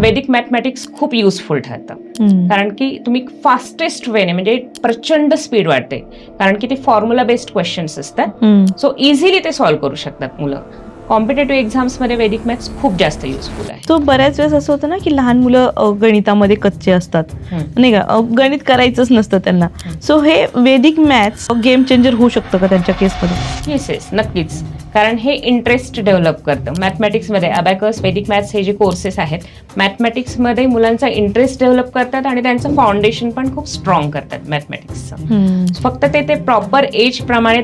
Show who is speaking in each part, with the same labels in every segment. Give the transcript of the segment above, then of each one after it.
Speaker 1: वैदिक मॅथमॅटिक्स खूप युजफुल ठरतं, कारण की तुम्ही फास्टेस्ट वेने म्हणजे प्रचंड स्पीड वाढते, कारण की ते फॉर्म्युला बेस्ड क्वेश्चन्स असतात. सो इझिली ते सॉल्व्ह करू शकतात मुलं. कॉम्पिटेटिव्ह एक्झाम्समध्ये वैदिक मॅथ्स खूप जास्त युजफुल आहे.
Speaker 2: तो बऱ्याच वेळेस असं होतं ना की लहान मुलं गणितामध्ये कच्चे असतात, नाही का, गणित करायचंच नसतं त्यांना. सो हे वैदिक मॅथ्स गेम चेंजर होऊ शकतं का त्यांच्या केसमध्ये?
Speaker 1: येस नक्कीच, कारण हे इंटरेस्ट डेव्हलप करतं. मॅथमॅटिक्समध्ये अबॅकस, वैदिक मॅथ्स हे जे कोर्सेस आहेत, मॅथमॅटिक्समध्ये मुलांचा इंटरेस्ट डेव्हलप करतात आणि त्यांचं फाउंडेशन पण खूप स्ट्रॉंग करतात मॅथमॅटिक्सचं. फक्त ते प्रॉपर एज प्रमाणे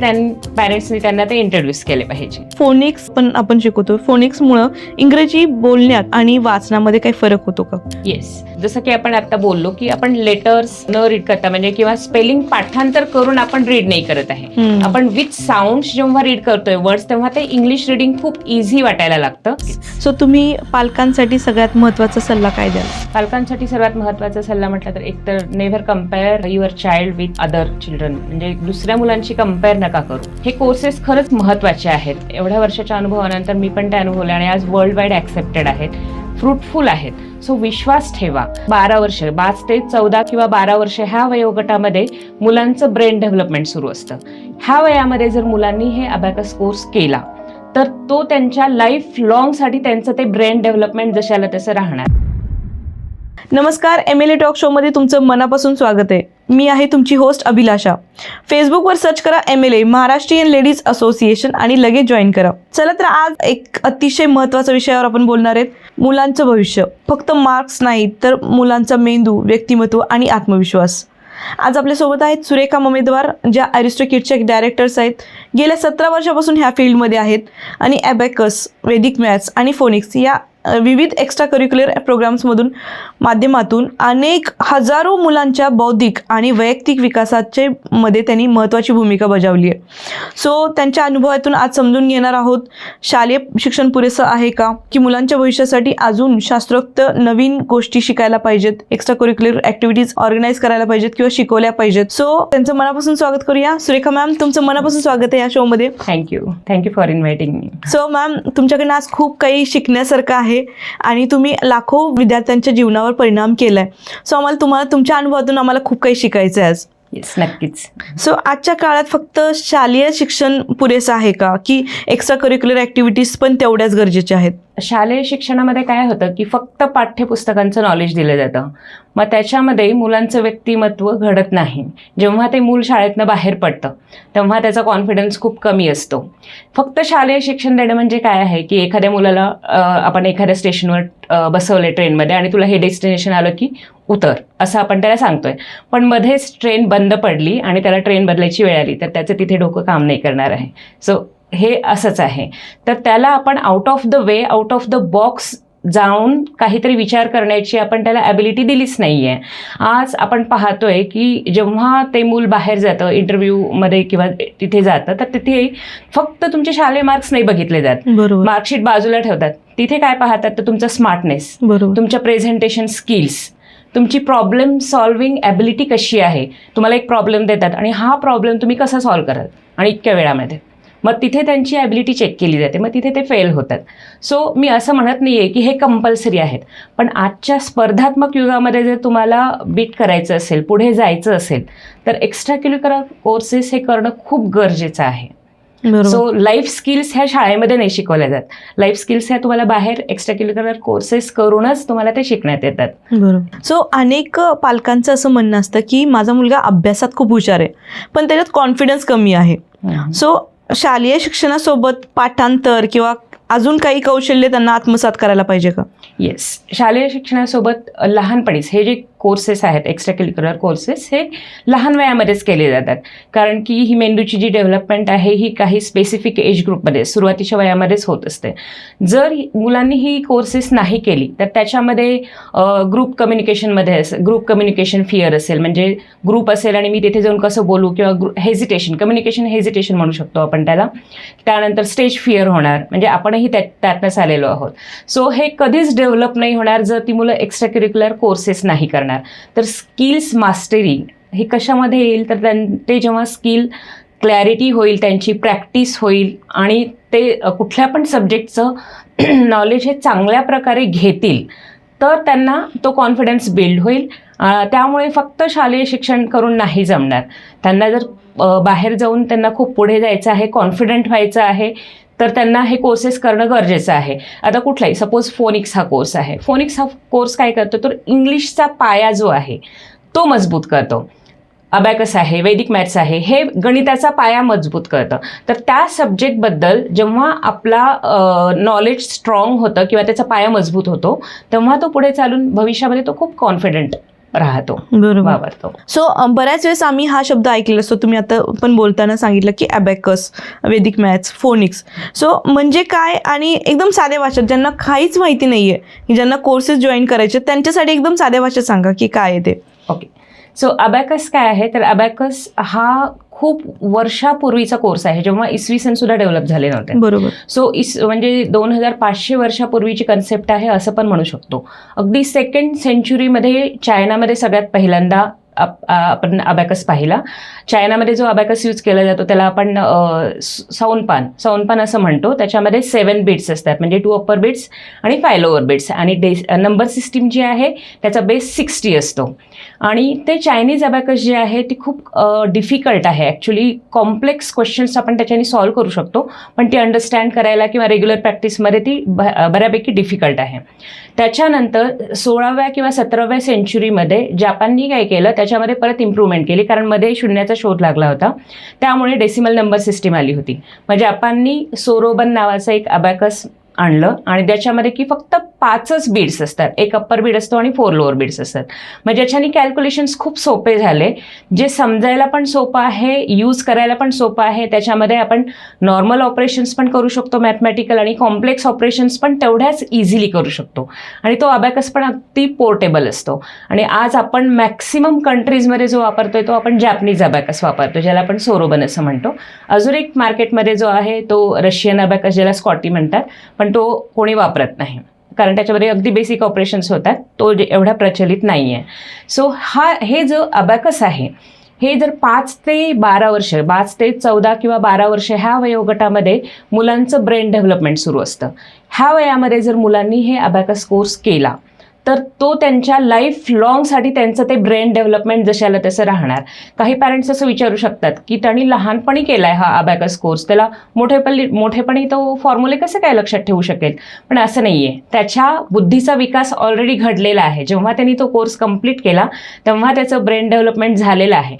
Speaker 1: पॅरेंट्सनी त्यांना ते इंट्रोड्यूस केले पाहिजे.
Speaker 2: फोनिक्स पण आपण शिकवतो, फोनिक्समुळं इंग्रजी बोलण्यात आणि वाचनामध्ये काही फरक होतो का?
Speaker 1: येस, जसं की आपण आता बोललो की आपण लेटर्स न रीड करता म्हणजे किंवा स्पेलिंग पाठांतर करून आपण रीड नाही करत आहे. आपण विथ साऊंड्स जेव्हा रीड करतोय वर्ड्स, तेव्हा ते इंग्लिश रीडिंग खूप इझी वाटायला लागतं.
Speaker 2: सो तुम्ही पालकांसाठी सगळ्यात महत्त्वाचा सल्ला काय द्याल?
Speaker 1: पालकांसाठी सर्वात महत्त्वाचा सल्ला म्हटलं तर एकतर never compare your child with other children, म्हणजे दुसऱ्या मुलांशी कम्पेअर नका करू. हे कोर्सेस खरंच महत्त्वाचे आहेत. एवढ्या वर्षाच्या अनुभवानंतर मी पण ते अनुभवले आणि आज वर्ल्ड वाईड ॲक्सेप्टेड आहेत, फ्रुटफुल आहेत. सो विश्वास ठेवा. 12 वर्ष 5 ते 14 किंवा 12 वर्ष ह्या वयोगटामध्ये मुलांचं ब्रेन डेव्हलपमेंट सुरू असतं. ह्या वयामध्ये जर मुलांनी हे अबॅकस कोर्स केला तर तो त्यांच्या लाईफ लॉंगसाठी त्यांचं ते ब्रेन डेव्हलपमेंट जशाला तसं राहणार.
Speaker 2: नमस्कार, MLA टॉक शो मध्ये तुमचं मनापासून स्वागत आहे. मी आहे तुमची होस्ट अभिलाषा. फेसबुकवर सर्च करा MLA महाराष्ट्रीयन लेडीज असोसिएशन आणि लगेच जॉईन करा. चला तर आज एक अतिशय महत्त्वाच्या विषयावर आपण बोलणार आहेत, मुलांचं भविष्य. फक्त मार्क्स नाहीत तर मुलांचा मेंदू, व्यक्तिमत्व आणि आत्मविश्वास. आज आपल्यासोबत आहेत सुरेखा ममेदवार, ज्या अरिस्टोकिडच्या डायरेक्टर्स आहेत. गेल्या 17 वर्षापासून ह्या फील्डमध्ये आहेत आणि अबॅकस, वैदिक मॅथ्स आणि फोनिक्स या विविध एक्स्ट्रा करिक्युलर प्रोग्राम्समधून माध्यमातून अनेक हजारो मुलांच्या बौद्धिक आणि वैयक्तिक विकासाचे मध्ये त्यांनी महत्त्वाची भूमिका बजावली आहे. सो त्यांच्या अनुभवातून आज समजून घेणार आहोत, शालेय शिक्षण पुरेसं आहे का, की मुलांच्या भविष्यासाठी अजून शास्त्रोक्त नवीन गोष्टी शिकायला पाहिजेत, एक्स्ट्रा करिक्युलर ॲक्टिव्हिटीज ऑर्गनाईज करायला पाहिजेत किंवा शिकवल्या पाहिजेत. सो त्यांचं मनापासून स्वागत करूया. सुरेखा मॅम, तुमचं मनापासून स्वागत आहे या शोमध्ये.
Speaker 1: Thank you for inviting me.
Speaker 2: So ma'am, तुमच्याकडनं आज खूप काही शिकण्यासारखं आहे आणि तुम्ही लाखो विद्यार्थ्यांच्या जीवनावर परिणाम केलाय. सो तुम्हाला तुमच्या अनुभवातून आम्हाला खूप काही शिकायचं आहे आज.
Speaker 1: येस नक्कीच.
Speaker 2: सो आजच्या काळात फक्त शालेय शिक्षण पुरेसं आहे का, की एक्स्ट्रा करिक्युलर ॲक्टिव्हिटीज पण तेवढ्याच गरजेच्या आहेत?
Speaker 1: शालेय शिक्षणामध्ये काय होतं की फक्त पाठ्यपुस्तकांचं नॉलेज दिलं जातं, मग त्याच्यामध्ये मुलांचं व्यक्तिमत्व घडत नाही. जेव्हा ते मूल शाळेतनं बाहेर पडतं तेव्हा त्याचा कॉन्फिडन्स खूप कमी असतो. फक्त शालेय शिक्षण देणं म्हणजे काय आहे की एखाद्या मुलाला आपण एखाद्या स्टेशनवर बसवले ट्रेनमध्ये आणि तुला हे डेस्टिनेशन आलं की उतर, असं आपण त्याला सांगतोय, पण मध्येच ट्रेन बंद पडली आणि त्याला ट्रेन बदलायची वेळ आली तर त्याचं तिथे डोकं काम नाही करणार आहे. सो हे असंच आहे. तर त्याला आपण out of the way, out of the box जाऊन काहीतरी विचार करण्याची आपण त्याला ॲबिलिटी दिलीच नाही आहे. आज आपण पाहतोय की जेव्हा ते मूल बाहेर जातं इंटरव्ह्यूमध्ये किंवा तिथे जातं तर तिथे फक्त तुमचे शालेय मार्क्स नाही बघितले जात, मार्कशीट बाजूला ठेवतात. तिथे काय पाहतात तर तुमचं स्मार्टनेस, तुमच्या प्रेझेंटेशन स्किल्स, तुमची प्रॉब्लेम सॉल्विंग ॲबिलिटी कशी आहे. तुम्हाला एक प्रॉब्लेम देतात आणि हा प्रॉब्लेम तुम्ही कसा सॉल्व्ह कराल आणि इतक्या वेळामध्ये, मग तिथे त्यांची ॲबिलिटी चेक केली जाते, मग तिथे ते फेल होतात. सो मी असं म्हणत नाही आहे की हे कंपल्सरी आहेत, पण आजच्या स्पर्धात्मक युगामध्ये जर तुम्हाला बीट करायचं असेल, पुढे जायचं असेल तर एक्स्ट्रा करिक्युलर कोर्सेस हे करणं खूप गरजेचं आहे. सो लाईफ स्किल्स ह्या शाळेमध्ये नाही शिकवल्या जात. लाईफ स्किल्स ह्या तुम्हाला बाहेर एक्स्ट्रा करिक्युलर कोर्सेस करूनच तुम्हाला ते शिकण्यात येतात.
Speaker 2: बरोबर. सो अनेक पालकांचं असं म्हणणं असतं की माझा मुलगा अभ्यासात खूप हुशार आहे पण त्याच्यात कॉन्फिडन्स कमी आहे. सो शालेय शिक्षणासोबत पाठांतर किंवा अजून काही कौशल्य त्यांना आत्मसात करायला पाहिजे का?
Speaker 1: येस, शालेय शिक्षणासोबत लहानपणीच हे जे कोर्सेस आहेत एक्स्ट्रा करिक्युलर कोर्सेस हे लहान वयामध्येच केले जातात, कारण की ही मेंदूची जी डेव्हलपमेंट आहे ही काही स्पेसिफिक एज ग्रुपमध्ये सुरुवातीच्या वयामध्येच होत असते. जर मुलांनी ही कोर्सेस नाही केली तर त्याच्यामध्ये ग्रुप कम्युनिकेशनमध्ये ग्रुप कम्युनिकेशन फिअर असेल, म्हणजे ग्रुप असेल आणि मी तिथे जाऊन कसं बोलू, किंवा हेजिटेशन, कम्युनिकेशन हेजिटेशन म्हणू शकतो आपण त्याला. त्यानंतर स्टेज फिअर होणार, म्हणजे आपणही त्यातनंच आलेलो आहोत. सो हे कधीच डेव्हलप नाही होणार जर ती मुलं एक्स्ट्रा करिक्युलर कोर्सेस नाही करणार. तर स्किल्स मास्टरी हे कशामध्ये येईल तर ते जेव्हा स्किल क्लॅरिटी होईल, त्यांची प्रॅक्टिस होईल आणि ते कुठल्या पण सब्जेक्टचं नॉलेज हे चांगल्या प्रकारे घेतील तर त्यांना तो कॉन्फिडन्स बिल्ड होईल. त्यामुळे फक्त शालेय शिक्षण करून नाही जमणार. त्यांना जर बाहेर जाऊन त्यांना खूप पुढे जायचं आहे, कॉन्फिडंट व्हायचं आहे, तर त्यांना हे कोर्सेस करणं गरजेचं आहे. आता कुठलाही सपोज फोनिक्स हा कोर्स आहे. फोनिक्स हा कोर्स काय करतो, तर इंग्लिशचा पाया जो आहे तो मजबूत करतो. अबॅकस आहे, वैदिक मॅथ्स आहे, हे गणिताचा पाया मजबूत करतं. तर त्या सब्जेक्टबद्दल जेव्हा आपला नॉलेज स्ट्रॉंग होतं किंवा त्याचा पाया मजबूत होतो, तेव्हा तो पुढे चालून भविष्यामध्ये तो खूप कॉन्फिडंट राहतो,
Speaker 2: बरोबर.
Speaker 1: वावरतो.
Speaker 2: सो बऱ्याच वेळेस आम्ही हा शब्द ऐकलेला असतो. तुम्ही आता पण बोलताना सांगितलं की अबॅकस, वैदिक मॅथ्स, फोनिक्स. सो म्हणजे काय, आणि एकदम साध्या भाषेत ज्यांना काहीच माहिती नाहीये, ज्यांना कोर्सेस जॉईन करायचे, त्यांच्यासाठी एकदम साध्या भाषेत सांगा की काय आहे ते.
Speaker 1: ओके. सो अबॅकस काय आहे, तर अबॅकस हा खूप वर्षापूर्वीचा कोर्स आहे, जेव्हा इसवी सन सुद्धा डेव्हलप झाले नव्हते.
Speaker 2: बरोबर.
Speaker 1: सो म्हणजे 2500 वर्षापूर्वीची कन्सेप्ट आहे असं पण म्हणू शकतो. अगदी 2nd सेंचुरीमध्ये चायनामध्ये सगळ्यात पहिल्यांदा आपण अबॅकस पाहिला. चायनामध्ये जो अबॅकस यूज केला जातो त्याला आपण सौनपान असं म्हणतो. त्याच्यामध्ये 7 बीट्स असतात, म्हणजे 2 अप्पर बीट्स आणि 5 लोअर बीट्स, आणि नंबर सिस्टीम जी आहे त्याचा बेस 60 असतो. आणि ते चायनीज अबॅकस जे आहे ती खूप डिफिकल्ट आहे. ॲक्च्युली कॉम्प्लेक्स क्वेश्चन्स आपण त्याच्याने सॉल्व्ह करू शकतो, पण ती अंडरस्टँड करायला किंवा रेग्युलर प्रॅक्टिसमध्ये ती बऱ्यापैकी डिफिकल्ट आहे. त्याच्यानंतर 16व्या किंवा 17व्या सेंचुरीमध्ये जपाननी काय केलं, त्याच्यामध्ये परत इम्प्रूव्हमेंट केली, कारण मध्ये शून्याचा शोध लागला होता. त्यामुळे डेसिमल नंबर सिस्टीम आली होती. मग जपाननी सोरोबन नावाचं एक अबॅकस आणलं, आणि त्याच्यामध्ये की फक्त 5च बीड्स असतात. 1 अप्पर बीड असतो आणि 4 लोअर बीड्स असतात. मग ज्याच्याने कॅल्क्युलेशन्स खूप सोपे झाले, जे समजायला पण सोपं आहे, यूज करायला पण सोपं आहे. त्याच्यामध्ये आपण नॉर्मल ऑपरेशन्स पण करू शकतो, मॅथमॅटिकल, आणि कॉम्प्लेक्स ऑपरेशन्स पण तेवढ्याच इझिली करू शकतो. आणि तो अबॅकस पण अगदी पोर्टेबल असतो. आणि आज आपण मॅक्सिमम कंट्रीजमध्ये जो वापरतोय तो आपण जॅपनीज अबॅकस वापरतो, ज्याला आपण सोरोबन असं म्हणतो. अजून एक मार्केटमध्ये जो आहे तो रशियन अबॅकस, ज्याला स्कॉटी म्हणतात, पण तो कोणी वापरत नाही, कारण त्याच्यामध्ये अगदी बेसिक ऑपरेशन्स होतात, तो एवढा प्रचलित नाही आहे. सो हे जो अबॅकस आहे, हे जर 5 ते 12 वर्ष, 5 ते 14 किंवा 12 वर्ष ह्या वयोगटामध्ये मुलांचं ब्रेन डेव्हलपमेंट सुरू असतं. ह्या वयामध्ये जर मुलांनी हे अबॅकस कोर्स केला तर तो त्यांच्या लाईफ लॉंगसाठी त्यांचं ते ब्रेन डेव्हलपमेंट जशाला तसं राहणार. काही पॅरेंट्स असं विचारू शकतात की त्यांनी लहानपणी केला आहे हा अबॅकस कोर्स, त्याला मोठेपणी तो फॉर्म्युले कसं काय लक्षात ठेवू शकेल. पण असं नाही आहे, त्याच्या बुद्धीचा विकास ऑलरेडी घडलेला आहे. जेव्हा त्यांनी तो कोर्स कंप्लीट केला तेव्हा त्याचं ब्रेन डेव्हलपमेंट झालेलं आहे.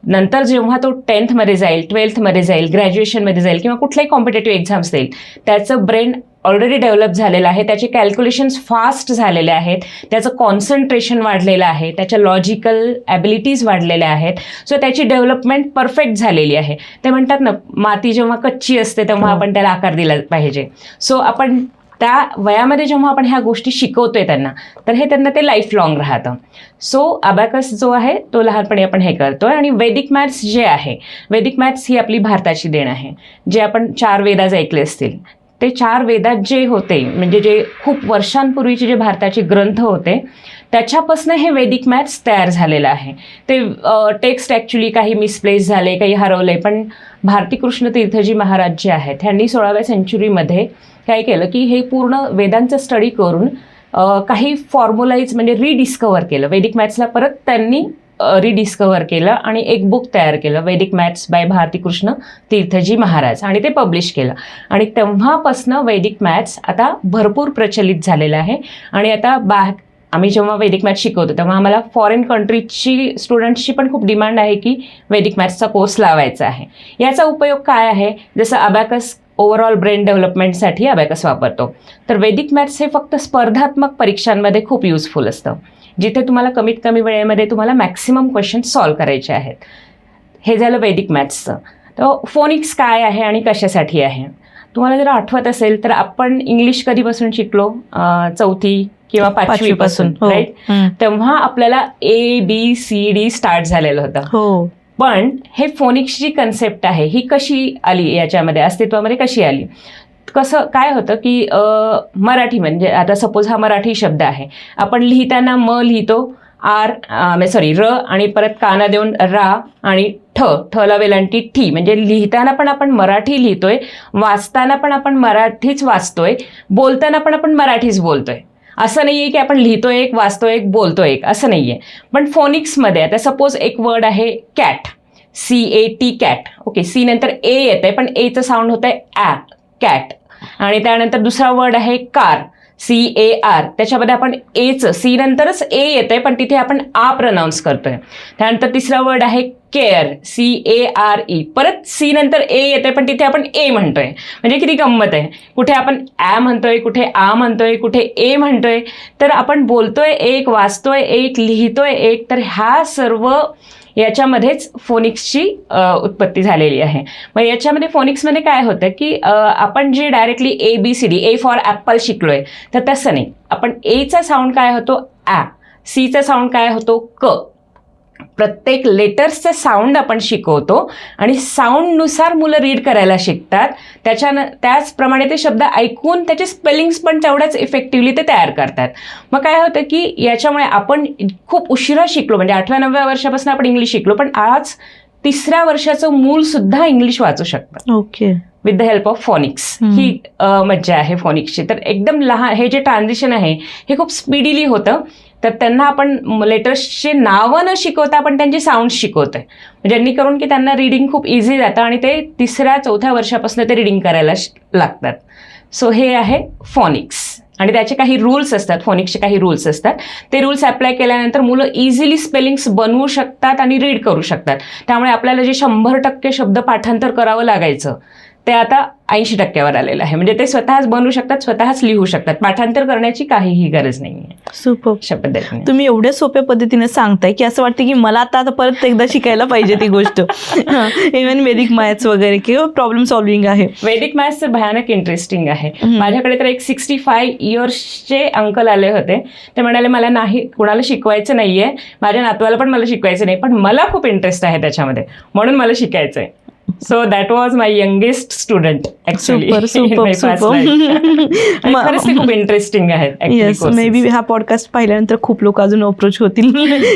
Speaker 1: नंतर जेव्हा तो 10th जाईल, 12th जाईल, ग्रॅज्युएशनमध्ये जाईल किंवा कुठल्याही कॉम्पिटेटिव्ह एक्झाम्स देईल, त्याचं ब्रेन ऑलरेडी डेव्हलप झालेलं आहे, त्याचे कॅल्क्युलेशन्स फास्ट झालेले आहेत, त्याचं कॉन्सन्ट्रेशन वाढलेलं आहे, त्याच्या लॉजिकल ॲबिलिटीज वाढलेल्या आहेत. सो त्याची डेव्हलपमेंट परफेक्ट झालेली आहे. ते म्हणतात ना, माती जेव्हा कच्ची असते तेव्हा आपण त्याला आकार दिला पाहिजे. सो आपण त्या वयामध्ये जेव्हा आपण ह्या गोष्टी शिकवतोय त्यांना, तर हे त्यांना ते लाईफ लॉंग राहतं. सो अबॅकस जो आहे तो लहानपणी आपण हे करतोय. आणि वैदिक मॅथ्स जे आहे, वैदिक मॅथ्स ही आपली भारताची देण आहे. जे आपण 4 वेदाज ऐकले असतील, ते 4 वेदात जे होते, म्हणजे जे खूप वर्षांपूर्वीचे जे भारताचे ग्रंथ होते, त्याच्यापासून हे वैदिक मॅथ्स तयार झालेलं आहे. ते टेक्स्ट ॲक्च्युली काही मिसप्लेस झाले, काही हरवले, पण भारती कृष्ण तीर्थजी महाराज जे आहेत ह्यांनी 16व्या सेंचुरीमध्ये काय केलं की हे पूर्ण वेदांचं स्टडी करून काही फॉर्म्युलाईज म्हणजे रिडिस्कवर केलं. वैदिक मॅथ्सला परत त्यांनी रिडिस्कवर केलं आणि एक बुक तयार केलं, वैदिक मॅथ्स बाय भारती कृष्ण तीर्थजी महाराज, आणि ते पब्लिश केलं. आणि तेव्हापासनं वैदिक मॅथ्स आता भरपूर प्रचलित झालेलं आहे. आणि आता आम्ही जेव्हा वैदिक मॅथ्स शिकवतो तेव्हा आम्हाला फॉरेन कंट्रीजची स्टुडंट्सची पण खूप डिमांड आहे की वैदिक मॅथ्सचा कोर्स लावायचा आहे. याचा उपयोग काय आहे, जसं अबॅकस ओव्हरऑल ब्रेन डेव्हलपमेंटसाठी अबॅकस वापरतो, तर वैदिक मॅथ्स हे फक्त स्पर्धात्मक परीक्षांमध्ये खूप युजफुल असतं, जिथे तुम्हाला कमीत कमी वेळेमध्ये तुम्हाला मॅक्सिमम क्वेश्चन सॉल्व्ह करायचे आहेत. हे झालं वैदिक मॅथ्सचं. तर फोनिक्स काय आहे आणि कशासाठी आहे, तुम्हाला जर आठवत असेल तर आपण इंग्लिश कधीपासून शिकलो, 4थी किंवा 5वी पासून, राईट. तेव्हा आपल्याला ABCD स्टार्ट झालेलं होतं. पण हे फोनिक्सची कन्सेप्ट आहे ही कशी आली, याच्यामध्ये अस्तित्वामध्ये कशी आली, कसं काय होतं की मराठी म्हणजे आता सपोज हा मराठी शब्द आहे, आपण लिहिताना म लिहितो र आणि परत काना देऊन रा आणि ठला वेलांटी ठी, म्हणजे लिहिताना पण आपण मराठी लिहितोय, वाचताना पण आपण मराठीच वाचतोय, बोलताना पण आपण मराठीच बोलतोय. असं नाही आहे की आपण लिहितोय एक, वाचतोय एक, बोलतोय एक, असं नाही आहे. पण फोनिक्समध्ये आता सपोज एक वर्ड आहे cat, CAT cat. Okay, C नंतर ए येत आहे पण एचं साऊंड होत आहे ॲ, कॅट. आणि त्यानंतर दुसरा वर्ड आहे कार, CAR. त्याच्यामध्ये आपण एचं, सी नंतरच ए येत आहे पण तिथे आपण आ प्रोनाऊन्स करतोय. त्यानंतर तिसरा वर्ड आहे केअर, CARE. परत सी नंतर ए येते पण तिथे आपण ए म्हणतोय. म्हणजे किती गंमत आहे, कुठे आपण ॲ म्हणतोय, कुठे आ म्हणतोय, कुठे ए म्हणतोय. तर आपण बोलतोय एक, वाचतोय एक, लिहितोय एक. तर ह्या सर्व याच्यामध्येच फोनिक्सची उत्पत्ती झालेली आहे. मग याच्यामध्ये फोनिक्समध्ये काय होतं की आपण जे directly ABCD, A for Apple शिकलोय, तर तसं नाही. आपण एचा साऊंड काय होतो ॲ, सीचा साऊंड काय होतो क. प्रत्येक लेटर्सचा साऊंड आपण शिकवतो आणि साऊंडनुसार मुलं रीड करायला शिकतात. त्याचप्रमाणे ते शब्द ऐकून त्याचे स्पेलिंग्स पण तेवढ्याच इफेक्टिव्हली ते तयार करतात. मग काय होतं की याच्यामुळे आपण खूप उशिरा शिकलो, म्हणजे 8व्या-9व्या वर्षापासून आपण इंग्लिश शिकलो, पण आज 3ऱ्या वर्षाचं मूल सुद्धा इंग्लिश वाचू शकतं.
Speaker 2: Okay.
Speaker 1: With the help of phonics. ही मज्जा आहे फोनिक्सची. तर एकदम लहान हे जे ट्रान्झिशन आहे हे खूप स्पीडीली होतं. तर त्यांना आपण लेटर्सचे नावं न शिकवता आपण त्यांचे साऊंड शिकवतोय, जेणेकरून की त्यांना रिडिंग खूप इझी जातं आणि ते 3ऱ्या-4थ्या वर्षापासून ते रिडिंग करायला लागतात. सो हे आहे फोनिक्स. आणि त्याचे काही रूल्स असतात, फोनिक्सचे काही रूल्स असतात. ते रूल्स अप्लाय केल्यानंतर मुलं इझिली स्पेलिंग्स बनवू शकतात आणि रीड करू शकतात. त्यामुळे आपल्याला जे 100% शब्द पाठांतर करावं लागायचं ते आता 80% आलेलं आहे. म्हणजे ते स्वतःच बनवू शकतात, स्वतःच लिहू शकतात. पाठांतर करण्याची काहीही गरज नाही आहे.
Speaker 2: सुपर.
Speaker 1: अशा पद्धतीने
Speaker 2: तुम्ही एवढ्या सोप्या पद्धतीने सांगताय की असं वाटतं की मला आता परत एकदा शिकायला पाहिजे ती गोष्ट. इव्हन वेदिक मॅथ्स वगैरे किंवा प्रॉब्लेम सॉल्विंग आहे.
Speaker 1: वैदिक मॅथ्स तर भयानक इंटरेस्टिंग आहे. माझ्याकडे तर एक 65 इयर्सचे अंकल आले होते. ते म्हणाले मला नाही कुणाला शिकवायचं नाहीये, माझ्या नातवाला पण मला शिकवायचं नाही, पण मला खूप इंटरेस्ट आहे त्याच्यामध्ये, म्हणून मला शिकायचं आहे. So that was my youngest student actually. खरंच ते खूप इंटरेस्टिंग आहे.
Speaker 2: येस, मे बी हा पॉडकास्ट पाहिल्यानंतर खूप लोक अजून अप्रोच होतील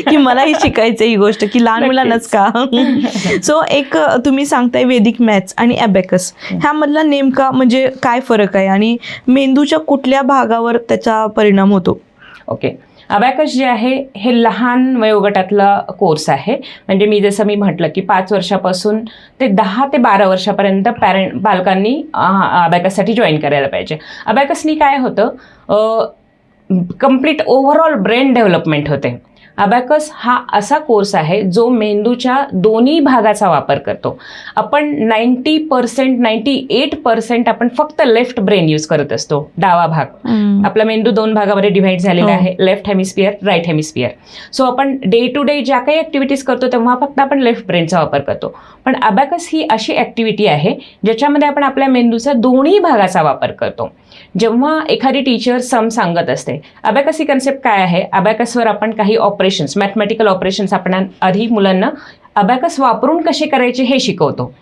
Speaker 2: की मलाही शिकायचं ही गोष्ट, की लहान मुलांनाच का. सो एक तुम्ही सांगताय वेदिक मॅथ्स आणि अबॅकस, ह्यामधला नेमका म्हणजे काय फरक आहे आणि मेंदूच्या कुठल्या भागावर त्याचा परिणाम होतो?
Speaker 1: ओके, अबॅकस जे आहे हे लहान वयोगटातला कोर्स आहे. म्हणजे मी म्हटलं की 5 वर्षापासून ते 10 ते 12 वर्षापर्यंत बालकांनी अबॅकससाठी जॉईन करायला पाहिजे. अबॅकसनी काय होतं, कम्प्लीट ओव्हरऑल ब्रेन डेव्हलपमेंट होते. अबॅकस हा असा कोर्स आहे जो मेंदूच्या दोन्ही भागाचा वापर करतो. आपण 90%, 98% आपण फक्त लेफ्ट ब्रेन यूज करत असतो, डावा भाग. आपला मेंदू 2 भागामध्ये डिव्हाइड झालेला आहे, left hemisphere, right hemisphere. So आपण डे टू डे ज्या काही ॲक्टिव्हिटीज करतो तेव्हा फक्त आपण लेफ्ट ब्रेनचा वापर करतो. पण अबॅकस ही अशी ॲक्टिव्हिटी आहे ज्याच्यामध्ये आपण आपल्या मेंदूचा दोन्ही भागाचा वापर करतो. जेव्हा एखादी टीचर सम सांगत असते, अबॅकस ही कन्सेप्ट काय आहे, अबॅकसवर आपण काही ऑपरेशन्स, मॅथमॅटिकल ऑपरेशन्स आपण आधी मुलांना अबॅकस वापरून कसे करायचे हे शिकवतो.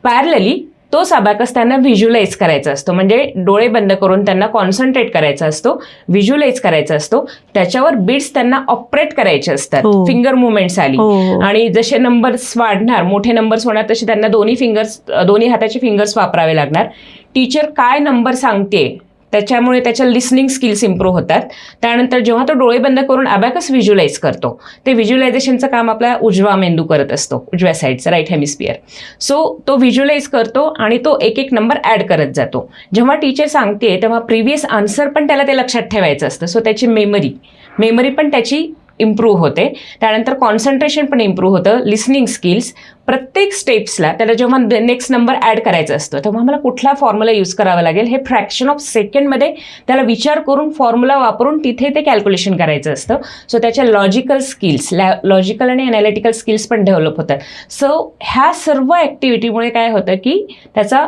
Speaker 1: पॅरलली तोच अबॅकस त्यांना व्हिज्युअलाइज करायचा असतो, म्हणजे डोळे बंद करून त्यांना कॉन्सन्ट्रेट करायचा असतो, व्हिज्युअलाइज करायचा असतो. त्याच्यावर बीट्स त्यांना ऑपरेट करायचे असतात. फिंगर मुवमेंट्स आली आणि जसे नंबर्स वाढणार, मोठे नंबर्स होणार, तसे त्यांना दोन्ही हाताचे फिंगर्स वापरावे लागणार. टीचर काय नंबर सांगते त्याच्यामुळे त्याच्या लिसनिंग स्किल्स इम्प्रूव्ह होतात. त्यानंतर जेव्हा तो डोळे बंद करून अबॅकस व्हिज्युअलाइज करतो, ते व्हिज्युअलायझेशनचं काम आपला उजवा मेंदू करत असतो, उजव्या साईडचा, राईट हेमिस्फिअर. सो तो व्हिज्युअलाइज करतो आणि तो एक एक नंबर ॲड करत जातो. जेव्हा टीचर सांगते तेव्हा प्रिव्हियस आन्सर पण त्याला ते लक्षात ठेवायचं असतं. सो त्याची मेमरी पण त्याची इम्प्रूव्ह होते. त्यानंतर कॉन्सन्ट्रेशन पण इम्प्रूव्ह होतं, लिसनिंग स्किल्स. प्रत्येक स्टेप्सला त्याला जेव्हा नेक्स्ट नंबर ॲड करायचा असतो तेव्हा मला कुठला फॉर्म्युला यूज करावा लागेल हे फ्रॅक्शन ऑफ सेकंडमध्ये त्याला विचार करून फॉर्म्युला वापरून तिथे ते कॅल्क्युलेशन करायचं असतं. सो त्याच्या लॉजिकल स्किल्स, लॉजिकल आणि ॲनालिटिकल स्किल्स पण डेव्हलप होतात. सो ह्या सर्व ॲक्टिव्हिटीमुळे काय होतं की त्याचा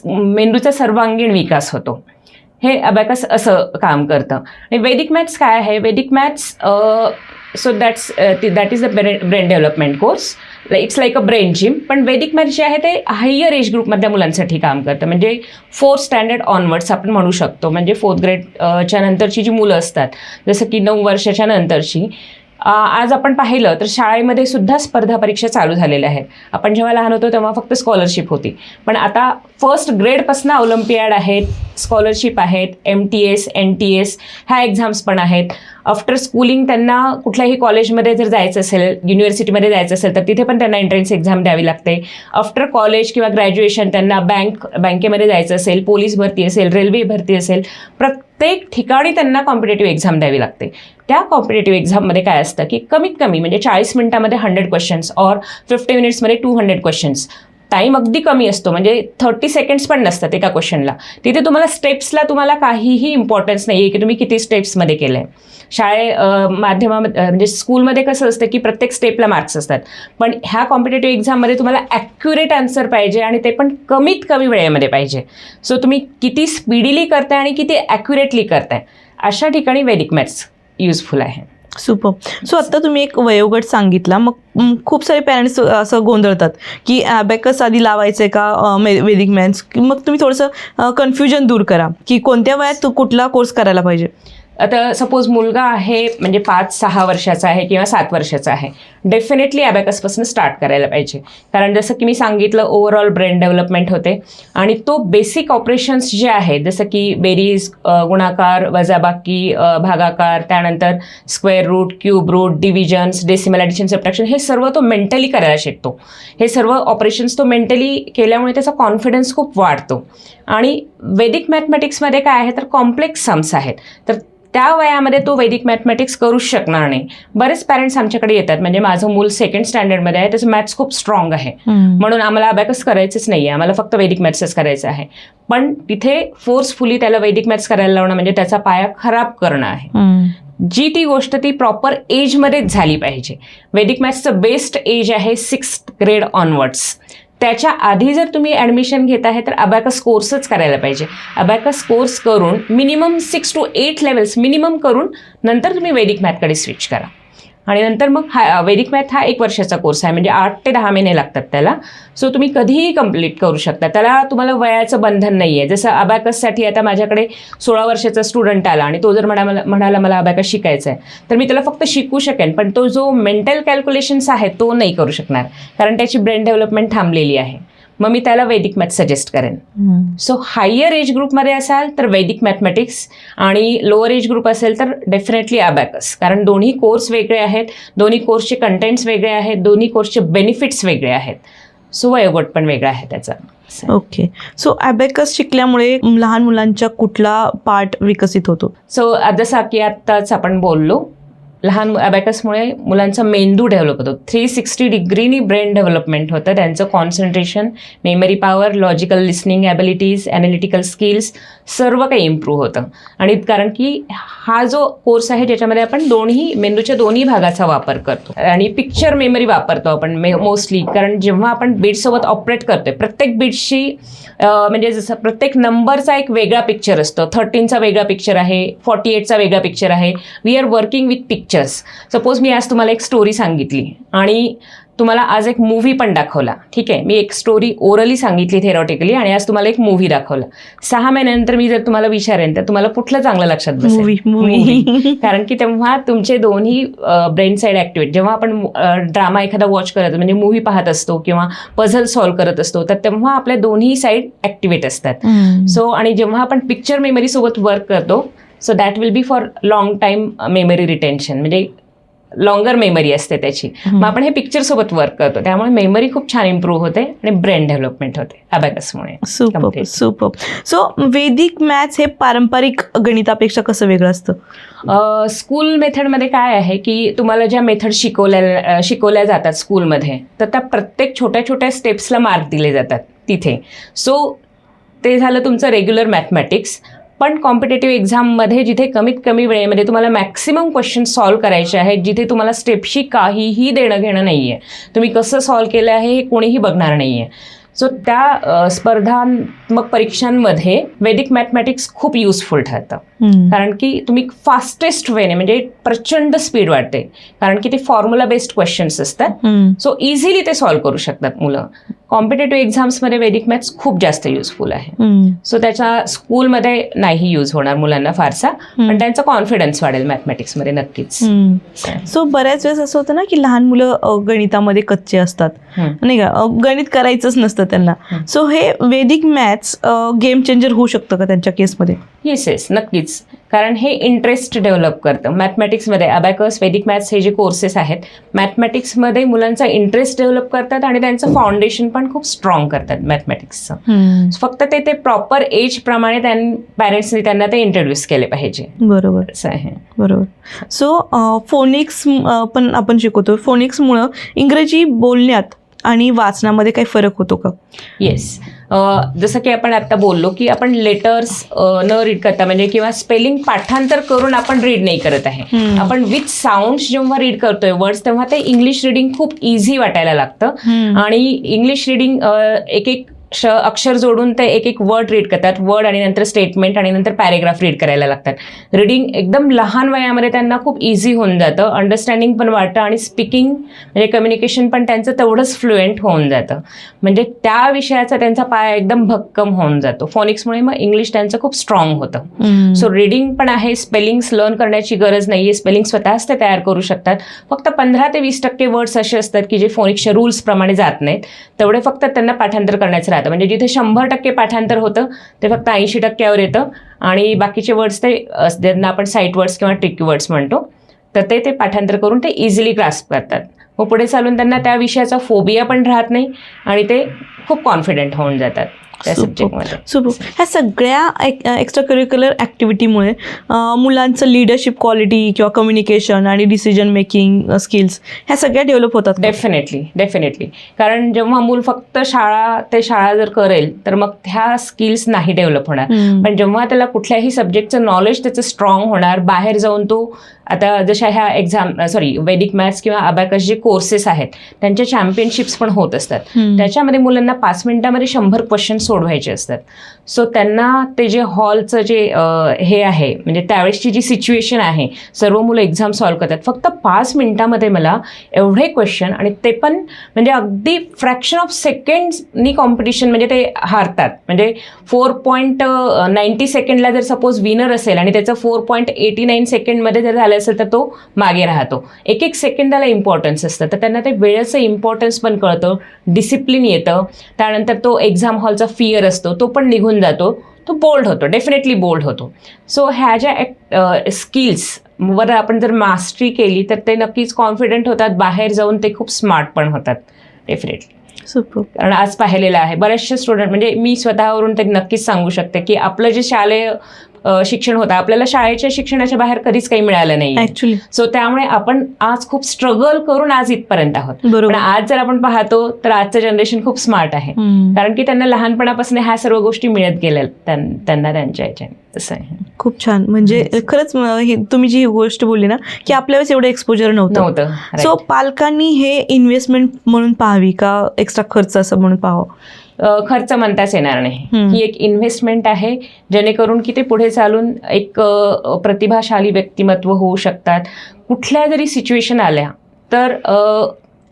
Speaker 1: मेंदूचा सर्वांगीण विकास होतो. हे अबॅकस असं काम करतं. आणि वैदिक मॅथ्स काय आहे, वैदिक maths so that is a brain development course. It's like a brain gym. पण वैदिक मॅथ्स जे आहे ते हायर एज ग्रुपमधल्या मुलांसाठी काम करतं, म्हणजे 4th स्टँडर्ड ऑनवर्ड्स आपण म्हणू शकतो. म्हणजे 4th ग्रेडच्या नंतरची जी मुलं असतात, जसं की 9 वर्षाच्या नंतरची. आज आपण पाहिलं तर शाळेमध्ये सुद्धा स्पर्धा परीक्षा चालू झालेल्या आहेत. आपण जेव्हा लहान होतो तेव्हा फक्त स्कॉलरशिप होती, पण आता फर्स्ट ग्रेडपासून ऑलिम्पियाड आहेत, स्कॉलरशिप आहेत, MTS NTS ह्या एक्झाम्स पण आहेत. आफ्टर स्कूलिंग त्यांना कुठल्याही कॉलेजमध्ये जर जायचं असेल, युनिव्हर्सिटीमध्ये जायचं असेल तर तिथे पण त्यांना एंट्रन्स एक्झाम द्यावी लागते. आफ्टर कॉलेज किंवा ग्रॅज्युएशन त्यांना बँकेमध्ये जायचं असेल, पोलीस भरती असेल, रेल्वे भरती असेल, प्रत्येक ठिकाणी त्यांना कॉम्पिटेटिव्ह एक्झाम द्यावी लागते. त्या कॉम्पिटेटिव्ह एक्झाममध्ये काय असतं की कमीत कमी म्हणजे 40 मिनिटामध्ये 100 क्वेश्चन्स और 50 मिनिट्समध्ये 200 क्वेश्चन्स. टाईम अगदी कमी असतो, म्हणजे 30 सेकंड्स पण नसतात एका क्वेश्चनला. तिथे तुम्हाला स्टेप्सला तुम्हाला काहीही इम्पॉर्टन्स नाही आहे की तुम्ही किती स्टेप्समध्ये केलं आहे. माध्यमामध्ये म्हणजे स्कूलमध्ये कसं असतं की प्रत्येक स्टेपला मार्क्स असतात, पण ह्या कॉम्पिटेटिव्ह एक्झाममध्ये तुम्हाला ॲक्युरेट आन्सर पाहिजे आणि ते पण कमीत कमी वेळेमध्ये पाहिजे. सो तुम्ही किती स्पीडीली करताय आणि किती ॲक्युरेटली करताय, अशा ठिकाणी वैदिक मॅथ्स युजफुल आहे.
Speaker 2: सुपर. सो आत्ता तुम्ही एक वयोगट सांगितला, मग खूप सारे पॅरेंट्स असं गोंधळतात की ॲबॅकस आधी लावायचं आहे का वैदिक मॅथ्स. मग तुम्ही थोडंसं कन्फ्युजन दूर करा की कोणत्या वयात कुठला कोर्स करायला पाहिजे.
Speaker 1: आता सपोज मुलगा आहे म्हणजे 5-6 वर्षाचा आहे किंवा 7 वर्षाचा आहे, डेफिनेटली ॲबॅकसपासून स्टार्ट करायला पाहिजे. कारण जसं की मी सांगितलं ओव्हरऑल ब्रेन डेव्हलपमेंट होते आणि तो बेसिक ऑपरेशन्स जे आहेत जसं की बेरीज, गुणाकार, वजाबाकी, भागाकार, त्यानंतर square root, cube root, divisions, decimal addition, subtraction, हे सर्व तो मेंटली करायला शिकतो. हे सर्व ऑपरेशन्स तो मेंटली केल्यामुळे त्याचा कॉन्फिडन्स खूप वाढतो. आणि वैदिक मॅथमॅटिक्समध्ये काय आहे तर कॉम्प्लेक्स सम्स आहेत, तर त्या वयामध्ये तो वैदिक मॅथमॅटिक्स करूच शकणार नाही. बरेच पॅरेंट्स आमच्याकडे येतात, म्हणजे माझं मूल 2nd स्टँडर्डमध्ये आहे, त्याचं मॅथ्स खूप स्ट्रॉंग आहे, म्हणून आम्हाला अबॅकस करायचंच नाही आहे, आम्हाला फक्त वैदिक मॅथ्सच करायचं आहे. पण तिथे फोर्सफुली त्याला वैदिक मॅथ्स करायला लावणं म्हणजे त्याचा पाया खराब करणं आहे. जी ती गोष्ट ती प्रॉपर एजमध्येच झाली पाहिजे. वैदिक मॅथ्सचं बेस्ट एज आहे 6th ग्रेड ऑनवर्ड्स. त्याच्या आधी जर तुम्ही ॲडमिशन घेत आहे तर अबॅकस कोर्सच करायला पाहिजे. अबॅकस कोर्स करून मिनिमम 6 to 8 लेवल्स मिनिमम करून नंतर तुम्ही वैदिक मॅथकडे स्विच करा. आणि नंतर मग वैदिक मॅथ हा 1 वर्षाचा कोर्स आहे, म्हणजे 8 ते 10 महिने लागतात त्याला. सो तुम्ही कधीही कंप्लीट करू शकता, त्याला तुम्हाला वयाचं बंधन नाही आहे. जसं अबॅकससाठी आता माझ्याकडे 16 वर्षाचा स्टुडंट आला आणि तो जर म्हणाला मला अबॅकस शिकायचं आहे, तर मी त्याला फक्त शिकू शकेन, पण तो जो मेंटल कॅल्क्युलेशन्स आहे तो नाही करू शकणार, कारण त्याची ब्रेन डेव्हलपमेंट थांबलेली आहे. मग मी त्याला वैदिक मॅथ सजेस्ट करेन. सो हायर एज ग्रुपमध्ये असाल तर वैदिक मॅथमॅटिक्स, आणि लोअर एज ग्रुप असेल तर डेफिनेटली अबॅकस, कारण दोन्ही कोर्स वेगळे आहेत, दोन्ही कोर्सचे कंटेंट्स वेगळे आहेत, दोन्ही कोर्सचे बेनिफिट्स वेगळे आहेत. सो वयोगट पण वेगळा आहे त्याचा.
Speaker 2: ओके. सो ॲबॅकस शिकल्यामुळे लहान मुलांच्या कुठला पार्ट विकसित होतो.
Speaker 1: सो जसं की आत्ताच आपण बोललो, लहान अबॅकसमुळे मुलांचा मेंदू डेव्हलप होतो, 360 डिग्रीनी ब्रेन डेव्हलपमेंट होतं. त्यांचं concentration, memory power, logical listening abilities, analytical skills सर्व काही इम्प्रूव्ह होतं. आणि कारण की हा जो कोर्स आहे ज्याच्यामध्ये आपण मेंदूच्या दोन्ही भागाचा वापर करतो आणि पिक्चर मेमरी वापरतो आपण मोस्टली, कारण जेव्हा आपण बीट्ससोबत ऑपरेट करतोय प्रत्येक बीट्सची म्हणजे जसं प्रत्येक नंबरचा एक वेगळा पिक्चर असतो. 13चा वेगळा पिक्चर आहे, 48चा वेगळा पिक्चर आहे. We are working with pictures. Suppose मी आज तुम्हाला एक स्टोरी सांगितली आणि तुम्हाला आज एक मूव्ही पण दाखवला, ठीक आहे, मी एक स्टोरी ओरली सांगितली थेरॉटिकली आणि आज तुम्हाला एक मूव्ही दाखवला. 6 महिन्यानंतर मी जर तुम्हाला विचारेन तर तुम्हाला कुठलं चांगलं लक्षात बसेल? मूव्ही. कारण की तेव्हा तुमचे दोन्ही ब्रेन साईड ॲक्टिव्हेट, जेव्हा आपण ड्रामा एखादा वॉच करत म्हणजे मूव्ही पाहत असतो किंवा पझल सॉल्व्ह करत असतो, तर तेव्हा आपल्या दोन्ही साईड ॲक्टिव्हेट असतात. सो आणि जेव्हा आपण पिक्चर मेमरीसोबत वर्क करतो, so that will be for long time memory retention, म्हणजे लॉंगर मेमरी असते त्याची. मग आपण हे पिक्चरसोबत वर्क करतो, त्यामुळे मेमरी खूप छान इम्प्रूव्ह होते आणि ब्रेन डेव्हलपमेंट होते अबॅकसमुळे.
Speaker 2: सुपर. सो वैदिक मॅथ्स हे पारंपरिक गणितापेक्षा कसं वेगळं असतं?
Speaker 1: स्कूल मेथडमध्ये काय आहे की तुम्हाला ज्या मेथड शिकवल्या जातात स्कूलमध्ये, तर त्या प्रत्येक छोट्या छोट्या स्टेप्सला मार्क दिले जातात तिथे. सो ते झालं तुमचं रेग्युलर मॅथमॅटिक्स. पण कॉम्पिटेटिव्ह एक्झाममध्ये जिथे कमीत कमी वेळेमध्ये तुम्हाला मॅक्सिमम क्वेश्चन सॉल्व्ह करायचे आहेत, जिथे तुम्हाला स्टेपशी काहीही देणं घेणं नाही आहे, तुम्ही कसं सॉल्व्ह केलं आहे हे कोणीही बघणार नाही आहे. सो त्या स्पर्धात्मक परीक्षांमध्ये वैदिक मॅथमॅटिक्स खूप युजफुल ठरतं, कारण की तुम्ही फास्टेस्ट वेने म्हणजे प्रचंड स्पीड वाढते, कारण की ते फॉर्म्युला बेस्ड क्वेश्चन्स असतात. सो इझिली ते सॉल्व्ह करू शकतात मुलं. कॉम्पिटेटिव्ह एक्झाम्समध्ये वैदिक मॅथ्स खूप जास्त युजफुल आहे. सो त्याच्या स्कूलमध्ये नाही यूज होणार मुलांना फारसा, पण त्यांचा कॉन्फिडन्स वाढेल मॅथमॅटिक्समध्ये नक्कीच.
Speaker 2: सो बऱ्याच वेळेस असं होतं ना की लहान मुलं गणितामध्ये कच्चे असतात, नाही का, गणित करायचंच नसतं त्यांना. सो हे वैदिक मॅथ्स गेम चेंजर होऊ शकतं का त्यांच्या केसमध्ये?
Speaker 1: येस नक्कीच, कारण हे इंटरेस्ट डेव्हलप करतं. मॅथमॅटिक्समध्ये अबॅकस, वैदिक मॅथ्स हे जे कोर्सेस आहेत मॅथमॅटिक्समध्ये मुलांचा इंटरेस्ट डेव्हलप करतात आणि त्यांचं फाउंडेशन पण खूप स्ट्रॉंग करतात मॅथमॅटिक्सचं. फक्त ते प्रॉपर एज प्रमाणे पॅरेंट्सनी त्यांना ते इंट्रोड्यूस केले पाहिजे.
Speaker 2: बरोबर,
Speaker 1: असं आहे.
Speaker 2: बरोबर. सो फोनिक्स पण आपण शिकवतो. फोनिक्समुळं इंग्रजी बोलण्यात आणि वाचनामध्ये काही फरक होतो का?
Speaker 1: येस, जसं की आपण आता बोललो की आपण लेटर्स न रीड करता म्हणजे किंवा स्पेलिंग पाठांतर करून आपण रीड नाही करत आहे. आपण विथ साऊंड्स जेव्हा रीड करतोय वर्ड्स, तेव्हा ते इंग्लिश रीडिंग खूप इझी वाटायला लागतं. आणि इंग्लिश रीडिंग एक एक अक्षर जोडून ते एक एक वर्ड रीड करतात, वर्ड आणि नंतर स्टेटमेंट आणि नंतर पॅरेग्राफ रीड करायला लागतात. रीडिंग एकदम लहान वयामध्ये त्यांना खूप इझी होऊन जातं, अंडरस्टँडिंग पण वाटतं आणि स्पीकिंग म्हणजे कम्युनिकेशन पण त्यांचं तेवढंच फ्लुएंट होऊन जातं. म्हणजे त्या विषयाचा त्यांचा पाया एकदम भक्कम होऊन जातो. फोनिक्समुळे मग इंग्लिश त्यांचं खूप स्ट्रॉंग होतं. सो रीडिंग पण आहे, स्पेलिंग्स लर्न करण्याची गरज नाही आहे, स्पेलिंग स्वतःच ते तयार करू शकतात. फक्त 15 ते 20% वर्ड्स असे असतात की जे फोनिक्सच्या रूल्सप्रमाणे जात नाहीत, तेवढे फक्त त्यांना पाठांतर करण्याचं राहतं. म्हणजे जिथे 100% पाठांतर होतं ते फक्त 80% येतं आणि बाकीचे वर्ड्स ते ज्यांना आपण साईट वर्ड्स किंवा ट्रिकी वर्ड्स म्हणतो, तर ते पाठांतर करून ते इझिली ग्रास्प करतात. मग पुढे चालून त्यांना त्या विषयाचा फोबिया पण राहत नाही आणि ते खूप कॉन्फिडंट होऊन जातात त्या सब्जेक्टमध्ये.
Speaker 2: ह्या सगळ्या एक्स्ट्रा करिक्युलर ॲक्टिव्हिटीमुळे मुलांचं लिडरशिप क्वालिटी किंवा कम्युनिकेशन आणि डिसिजन मेकिंग स्किल्स ह्या सगळ्या डेव्हलप होतात.
Speaker 1: डेफिनेटली. कारण जेव्हा मूल फक्त शाळा जर करेल तर मग ह्या स्किल्स नाही डेव्हलप होणार. पण जेव्हा त्याला कुठल्याही सब्जेक्टचं नॉलेज त्याचं स्ट्रॉंग होणार, बाहेर जाऊन तो आता जशा ह्या वैदिक मॅथ्स किंवा अबॅकस जे कोर्सेस आहेत त्यांच्या चॅम्पियनशिप्स पण होत असतात. त्याच्यामध्ये मुलांना 5 मिनिटामध्ये 100 क्वेश्चन सोडवायचे असतात. सो त्यांना ते जे हॉलचं जे हे आहे म्हणजे त्यावेळेसची जी सिच्युएशन आहे, सर्व मुलं एक्झाम सॉल्व्ह करतात, फक्त 5 मिनिटामध्ये मला एवढे क्वेश्चन, आणि ते पण म्हणजे अगदी फ्रॅक्शन ऑफ सेकंड्सनी कॉम्पिटिशन, म्हणजे ते हारतात. म्हणजे 4.90 सेकंडला जर सपोज विनर असेल आणि त्याचं 4.89 सेकंडमध्ये जर झालं असेल तर तो मागे राहतो. एक सेकंदाला इम्पॉर्टन्स असतं, तर त्यांना ते वेळेचं इम्पॉर्टन्स पण कळतं, डिसिप्लिन येतं. त्यानंतर तो एक्झाम हॉलचा फिअर असतो तो पण निघून जातो, तो बोल्ड होतो, डेफिनेटली बोल्ड होतो. सो ह्या ज्या स्किल्सवर आपण जर मास्टरी केली तर ते नक्कीच कॉन्फिडंट होतात, बाहेर जाऊन ते खूप स्मार्ट पण होतात डेफिनेटली.
Speaker 2: सुपर.
Speaker 1: कारण आज पाहिलेलं आहे बरेचसे स्टुडंट, म्हणजे मी स्वतःवरून तरी नक्कीच सांगू शकते की आपलं जे शालेय शिक्षण होतं, आपल्याला शाळेच्या शिक्षणाच्या बाहेर कधीच काही मिळालं नाही
Speaker 2: ऍक्च्युली.
Speaker 1: सो त्यामुळे आपण आज खूप स्ट्रगल करून आज इथपर्यंत आहोत. पण आज जर आपण पाहतो तर आजचं जनरेशन खूप स्मार्ट आहे, कारण की त्यांना लहानपणापासून ह्या सर्व गोष्टी मिळत गेल्या त्यांना त्यांच्या ह्याच्याने. तसं आहे.
Speaker 2: खूप छान. म्हणजे खरंच तुम्ही जी गोष्ट बोलली ना की आपल्या वेळेस एवढं एक्सपोजर नव्हतं. सो पालकांनी हे इन्व्हेस्टमेंट म्हणून पाहावी का एक्स्ट्रा खर्च असं म्हणून पाहावं?
Speaker 1: खर्च म्हणताच येणार नाही. ही एक इन्व्हेस्टमेंट आहे, जेणेकरून की ते पुढे चालून एक प्रतिभाशाली व्यक्तिमत्व होऊ शकतात. कुठल्या जरी सिच्युएशन आल्या तर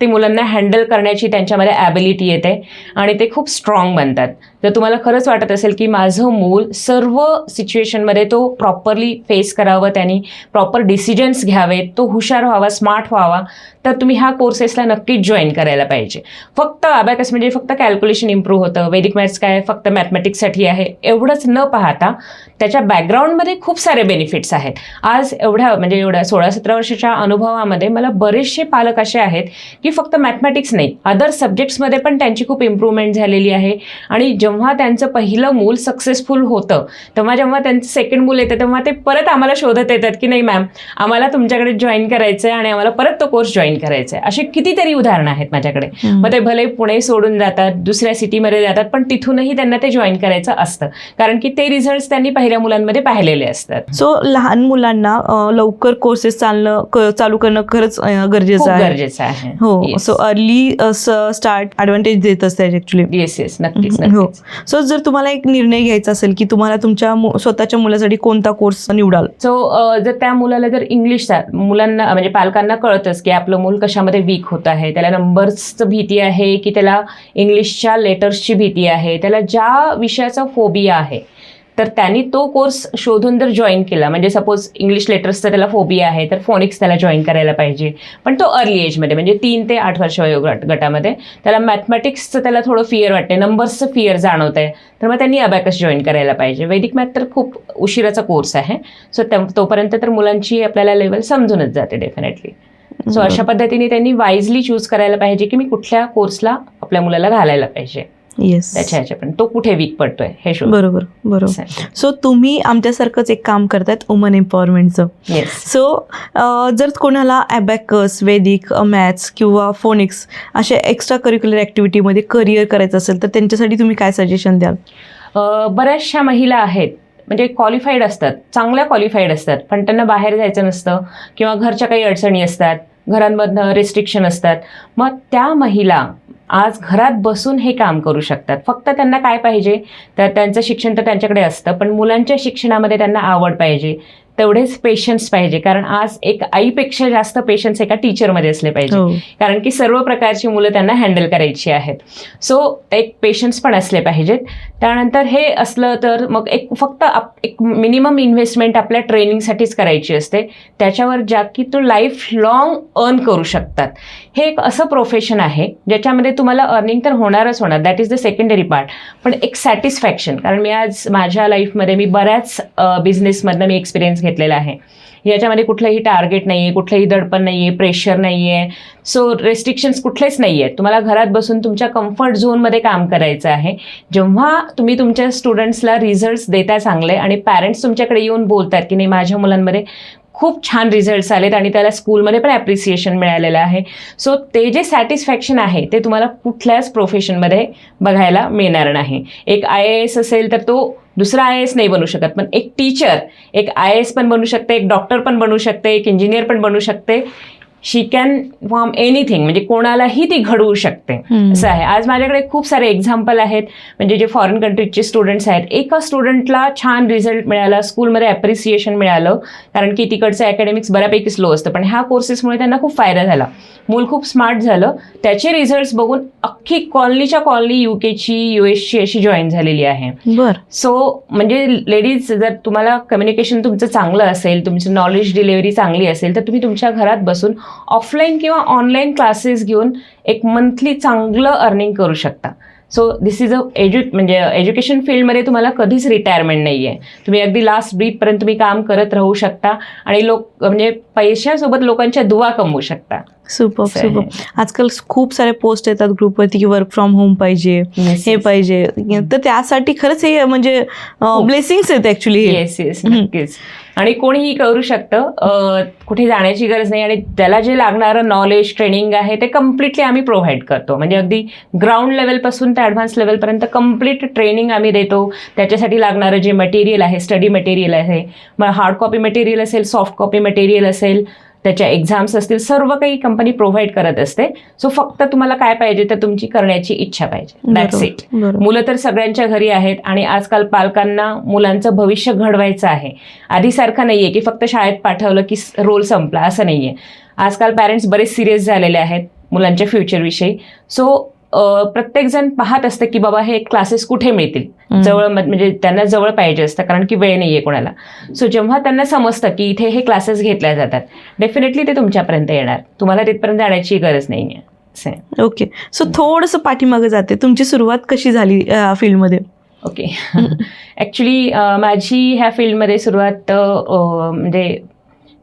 Speaker 1: ते मुलांना हँडल करण्याची त्यांच्यामध्ये ॲबिलिटी येते आणि ते खूप स्ट्रॉंग बनतात. जर तुम्हाला खरंच वाटत असेल की माझं मूल सर्व सिच्युएशनमध्ये तो प्रॉपरली फेस करावं, त्यांनी प्रॉपर डिसिजन्स घ्यावेत, तो हुशार व्हावा, स्मार्ट व्हावा, तर तुम्ही ह्या कोर्सेसला नक्कीच जॉईन करायला पाहिजे. फक्त अबॅकस म्हणजे फक्त कॅल्क्युलेशन इम्प्रूव्ह होतं, वैदिक मॅथ्स काय फक्त मॅथमॅटिक्ससाठी आहे एवढंच न पाहता त्याच्या बॅकग्राऊंडमध्ये खूप सारे बेनिफिट्स आहेत. आज एवढ्या 16-17 वर्षाच्या अनुभवामध्ये मला बरेचसे पालक असे आहेत की फक्त मॅथमॅटिक्स नाही, अदर सब्जेक्ट्समध्ये पण त्यांची खूप इम्प्रूव्हमेंट झालेली आहे. आणि जेव्हा त्यांचं पहिलं मूल सक्सेसफुल होतं, तेव्हा जेव्हा त्यांचं सेकंड मूल येतं तेव्हा ते परत आम्हाला शोधत येतात की नाही मॅम, आम्हाला तुमच्याकडे जॉईन करायचं आहे आणि आम्हाला परत तो कोर्स जॉईन करायचं आहे. अशी कितीतरी उदाहरणं आहेत माझ्याकडे. मग ते भले पुणे सोडून जातात, दुसऱ्या सिटीमध्ये जातात, पण तिथूनही त्यांना ते जॉईन करायचं असतं, कारण की ते रिझल्ट्स त्यांनी पहिल्या दुसऱ्या मुलांमध्ये पाहिलेले असतात.
Speaker 2: सो लहान मुलांना लवकर कोर्सेस चालू करणं खरंच गरजेचं
Speaker 1: खूप
Speaker 2: आहे.
Speaker 1: गरजेचं आहे.
Speaker 2: हो. सो अर्ली स्टार्ट ॲडव्हान्टेज देत असते ॲक्च्युली.
Speaker 1: येस येस, नक्कीच
Speaker 2: हो.
Speaker 1: नक्कीच.
Speaker 2: सो जर तुम्हाला एक निर्णय घ्यायचा असेल की तुम्हाला तुमच्या स्वतःच्या मुलासाठी कोणता कोर्स निवडाल?
Speaker 1: सो जर त्या मुलाला जर इंग्लिशचा, मुलांना म्हणजे पालकांना कळतच की आपलं मूल कशामध्ये वीक होत आहे, त्याला नंबर्सचं भीती आहे की त्याला इंग्लिशच्या लेटर्सची भीती आहे, त्याला ज्या विषयाचा फोबिया आहे, तर त्यांनी तो कोर्स शोधून जर जॉईन केला, म्हणजे सपोज इंग्लिश लेटर्सचा त्याला फोबिया आहे तर फोनिक्स त्याला जॉईन करायला पाहिजे. पण तो अर्ली एजमध्ये म्हणजे 3 ते 8 वर्ष गटामध्ये त्याला मॅथमॅटिक्सचं त्याला थोडं फिअर वाटते, नंबर्सचं फिअर जाणवत आहे, तर मग त्यांनी अबॅकस जॉईन करायला पाहिजे. वैदिक मॅथ तर खूप उशिराचा कोर्स आहे. सो तोपर्यंत तर मुलांची आपल्याला लेवल समजूनच जाते डेफिनेटली. सो अशा पद्धतीने त्यांनी वाईजली चूज करायला पाहिजे की मी कुठल्या कोर्सला आपल्या मुलाला घालायला पाहिजे.
Speaker 2: येस.
Speaker 1: त्याच्या ह्याच्यापर्यंत तो कुठे वीक पडतोय हे शोध.
Speaker 2: बरोबर. सो तुम्ही आमच्यासारखंच एक काम करतायत वुमन एम्पॉवरमेंटचं.
Speaker 1: येस.
Speaker 2: सो जर कोणाला ॲबॅकस, वैदिक मॅथ्स किंवा फोनिक्स अशा एक्स्ट्रा करिक्युलर ॲक्टिव्हिटीमध्ये करिअर करायचं असेल तर त्यांच्यासाठी तुम्ही काय सजेशन द्याल?
Speaker 1: बऱ्याचशा महिला आहेत म्हणजे क्वालिफाईड असतात, चांगल्या क्वालिफाईड असतात, पण त्यांना बाहेर जायचं नसतं किंवा घरच्या काही अडचणी असतात, घरांमधनं रिस्ट्रिक्शन असतात. मग त्या महिला आज घरात बसून हे काम करू शकतात. फक्त त्यांना काय पाहिजे, तर त्यांचं शिक्षण तर त्यांच्याकडे असतं, पण मुलांच्या शिक्षणामध्ये त्यांना आवड पाहिजे, तेवढेच पेशन्स पाहिजे. कारण आज एक आईपेक्षा जास्त पेशन्स एका टीचरमध्ये असले पाहिजे. कारण की सर्व प्रकारची मुलं त्यांना हँडल करायची आहेत. सो एक पेशन्स पण असले पाहिजेत. त्यानंतर हे असलं तर मग फक्त एक मिनिमम इन्व्हेस्टमेंट आपल्या ट्रेनिंगसाठीच करायची असते, त्याच्यावर ज्या की तो लाईफ लॉंग अर्न करू शकतात. हे एक असं प्रोफेशन आहे ज्याच्यामध्ये तुम्हाला अर्निंग तर होणारच होणार, that is the secondary part, पण एक सॅटिस्फॅक्शन. कारण मी आज माझ्या लाईफमध्ये मी बऱ्याच बिझनेसमधनं मी एक्सपिरियन्स घेतलेला आहे. याच्यामध्ये कुठलंही टार्गेट नाही आहे, कुठलंही दडपण नाही आहे, प्रेशर नाही आहे, सो रेस्ट्रिक्शन्स कुठलेच नाही आहेत. तुम्हाला घरात बसून तुमच्या कम्फर्ट झोनमध्ये काम करायचं आहे. जेव्हा तुम्ही तुमच्या स्टुडंट्सला रिझल्ट्स देता चांगले आणि पॅरेंट्स तुमच्याकडे येऊन बोलतात की नाही माझ्या मुलांमध्ये खूप छान रिझल्ट्स आलेत आणि त्याला स्कूलमध्ये पण ॲप्रिसिएशन मिळालेलं आहे, सो ते जे सॅटिस्फॅक्शन आहे ते तुम्हाला कुठल्याच प्रोफेशनमध्ये बघायला मिळणार नाही. एक IAS असेल तर तो दुसरा IAS नाही बनू शकत, पण एक टीचर एक IAS पण बनू शकते, एक डॉक्टर पण बनू शकते, एक इंजिनियर पण बनू शकते. शी कॅन फॉर्म एनिथिंग, म्हणजे कोणालाही ती घडवू शकते असं आहे. आज माझ्याकडे खूप सारे एक्झाम्पल आहेत, म्हणजे जे फॉरेन कंट्रीजचे स्टुडंट्स आहेत. एका स्टुडंटला छान रिझल्ट मिळाला, स्कूलमध्ये ॲप्रिसिएशन मिळालं, कारण की तिकडचं अकॅडमिक्स बऱ्यापैकी स्लो असतं, पण ह्या कोर्सेसमुळे त्यांना खूप फायदा झाला. मूल खूप स्मार्ट झालं, त्याचे रिझल्ट्स बघून अख्खी कॉलनीच्या कॉलनी UKची US अशी जॉईन झालेली आहे. सो म्हणजे लेडीज, जर तुम्हाला कम्युनिकेशन तुमचं चांगलं असेल, तुमचं नॉलेज डिलिव्हरी चांगली असेल, तर तुम्ही तुमच्या घरात बसून ऑफलाईन किंवा ऑनलाईन क्लासेस घेऊन एक मंथली चांगलं अर्निंग करू शकता. सो दिस इज म्हणजे एज्युकेशन फील्डमध्ये तुम्हाला कधीच रिटायरमेंट नाही आहे. तुम्ही अगदी लास्ट ब्रीथपर्यंत तुम्ही काम करत राहू शकता आणि म्हणजे पैशासोबत लोकांच्या दुवा कमवू शकता.
Speaker 2: सुपर. आजकाल खूप सारे पोस्ट येतात ग्रुपवरती की वर्क फ्रॉम होम पाहिजे, हे पाहिजे, तर त्यासाठी खरंच हे म्हणजे ब्लेसिंग्स आहेत ॲक्च्युली.
Speaker 1: येस नक्कीच. आणि कोणीही करू शकतं, कुठे जाण्याची गरज नाही. आणि त्याला जे लागणारं नॉलेज ट्रेनिंग आहे ते कम्प्लिटली आम्ही प्रोव्हाइड करतो. म्हणजे अगदी ग्राउंड लेवलपासून ते ॲडव्हान्स लेवलपर्यंत कम्प्लीट ट्रेनिंग आम्ही देतो. त्याच्यासाठी लागणारं जे मटेरियल आहे, स्टडी मटेरियल आहे, मग हार्ड कॉपी मटेरियल असेल, सॉफ्ट कॉपी मटेरियल असेल, त्याच्या एक्झाम्स असतील, सर्व काही कंपनी प्रोव्हाइड करत असते. सो फक्त तुम्हाला काय पाहिजे तर तुमची करण्याची इच्छा पाहिजे, दॅट्स इट. मुलं तर सगळ्यांच्या घरी आहेत आणि आजकाल पालकांना मुलांचं भविष्य घडवायचं आहे. आधीसारखं नाही आहे की फक्त शाळेत पाठवलं की रोल संपला, असं नाही आहे. आजकाल पॅरेंट्स बरेच सिरियस झालेले आहेत मुलांच्या फ्युचरविषयी. सो प्रत्येकजण पाहत असतं की बाबा हे क्लासेस कुठे मिळतील, जवळ, म्हणजे त्यांना जवळ पाहिजे असतं, कारण की वेळ नाही आहे कोणाला. सो जेव्हा त्यांना समजतं की इथे हे क्लासेस घेतल्या जातात, डेफिनेटली ते तुमच्यापर्यंत येणार. तुम्हाला तिथपर्यंत जाण्याची गरज नाही आहे.
Speaker 2: ओके. सो थोडंसं पाठीमागे जाते, तुमची सुरुवात कशी झाली फील्डमध्ये?
Speaker 1: ओके. ॲक्च्युली माझी ह्या फील्डमध्ये सुरुवात म्हणजे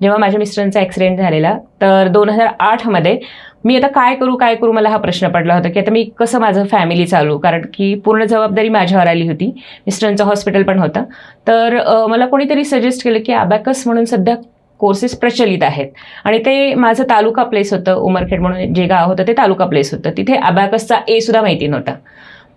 Speaker 1: जेव्हा माझ्या मिस्टरांचा ॲक्सिडेंट झालेला, तर 2008मध्ये मी आता काय करू मला हा प्रश्न पडला होता की आता मी कसं माझं फॅमिली चालू, कारण की पूर्ण जबाबदारी माझ्यावर आली होती. मिस्टरांचं हॉस्पिटल पण होतं. तर मला कोणीतरी सजेस्ट केलं की अबॅकस म्हणून सध्या कोर्सेस प्रचलित आहेत आणि ते माझं तालुका प्लेस होतं, उमरखेड म्हणून जे गाव होतं ते तालुका प्लेस होतं. तिथे अबॅकसचा A सुद्धा माहिती नव्हता.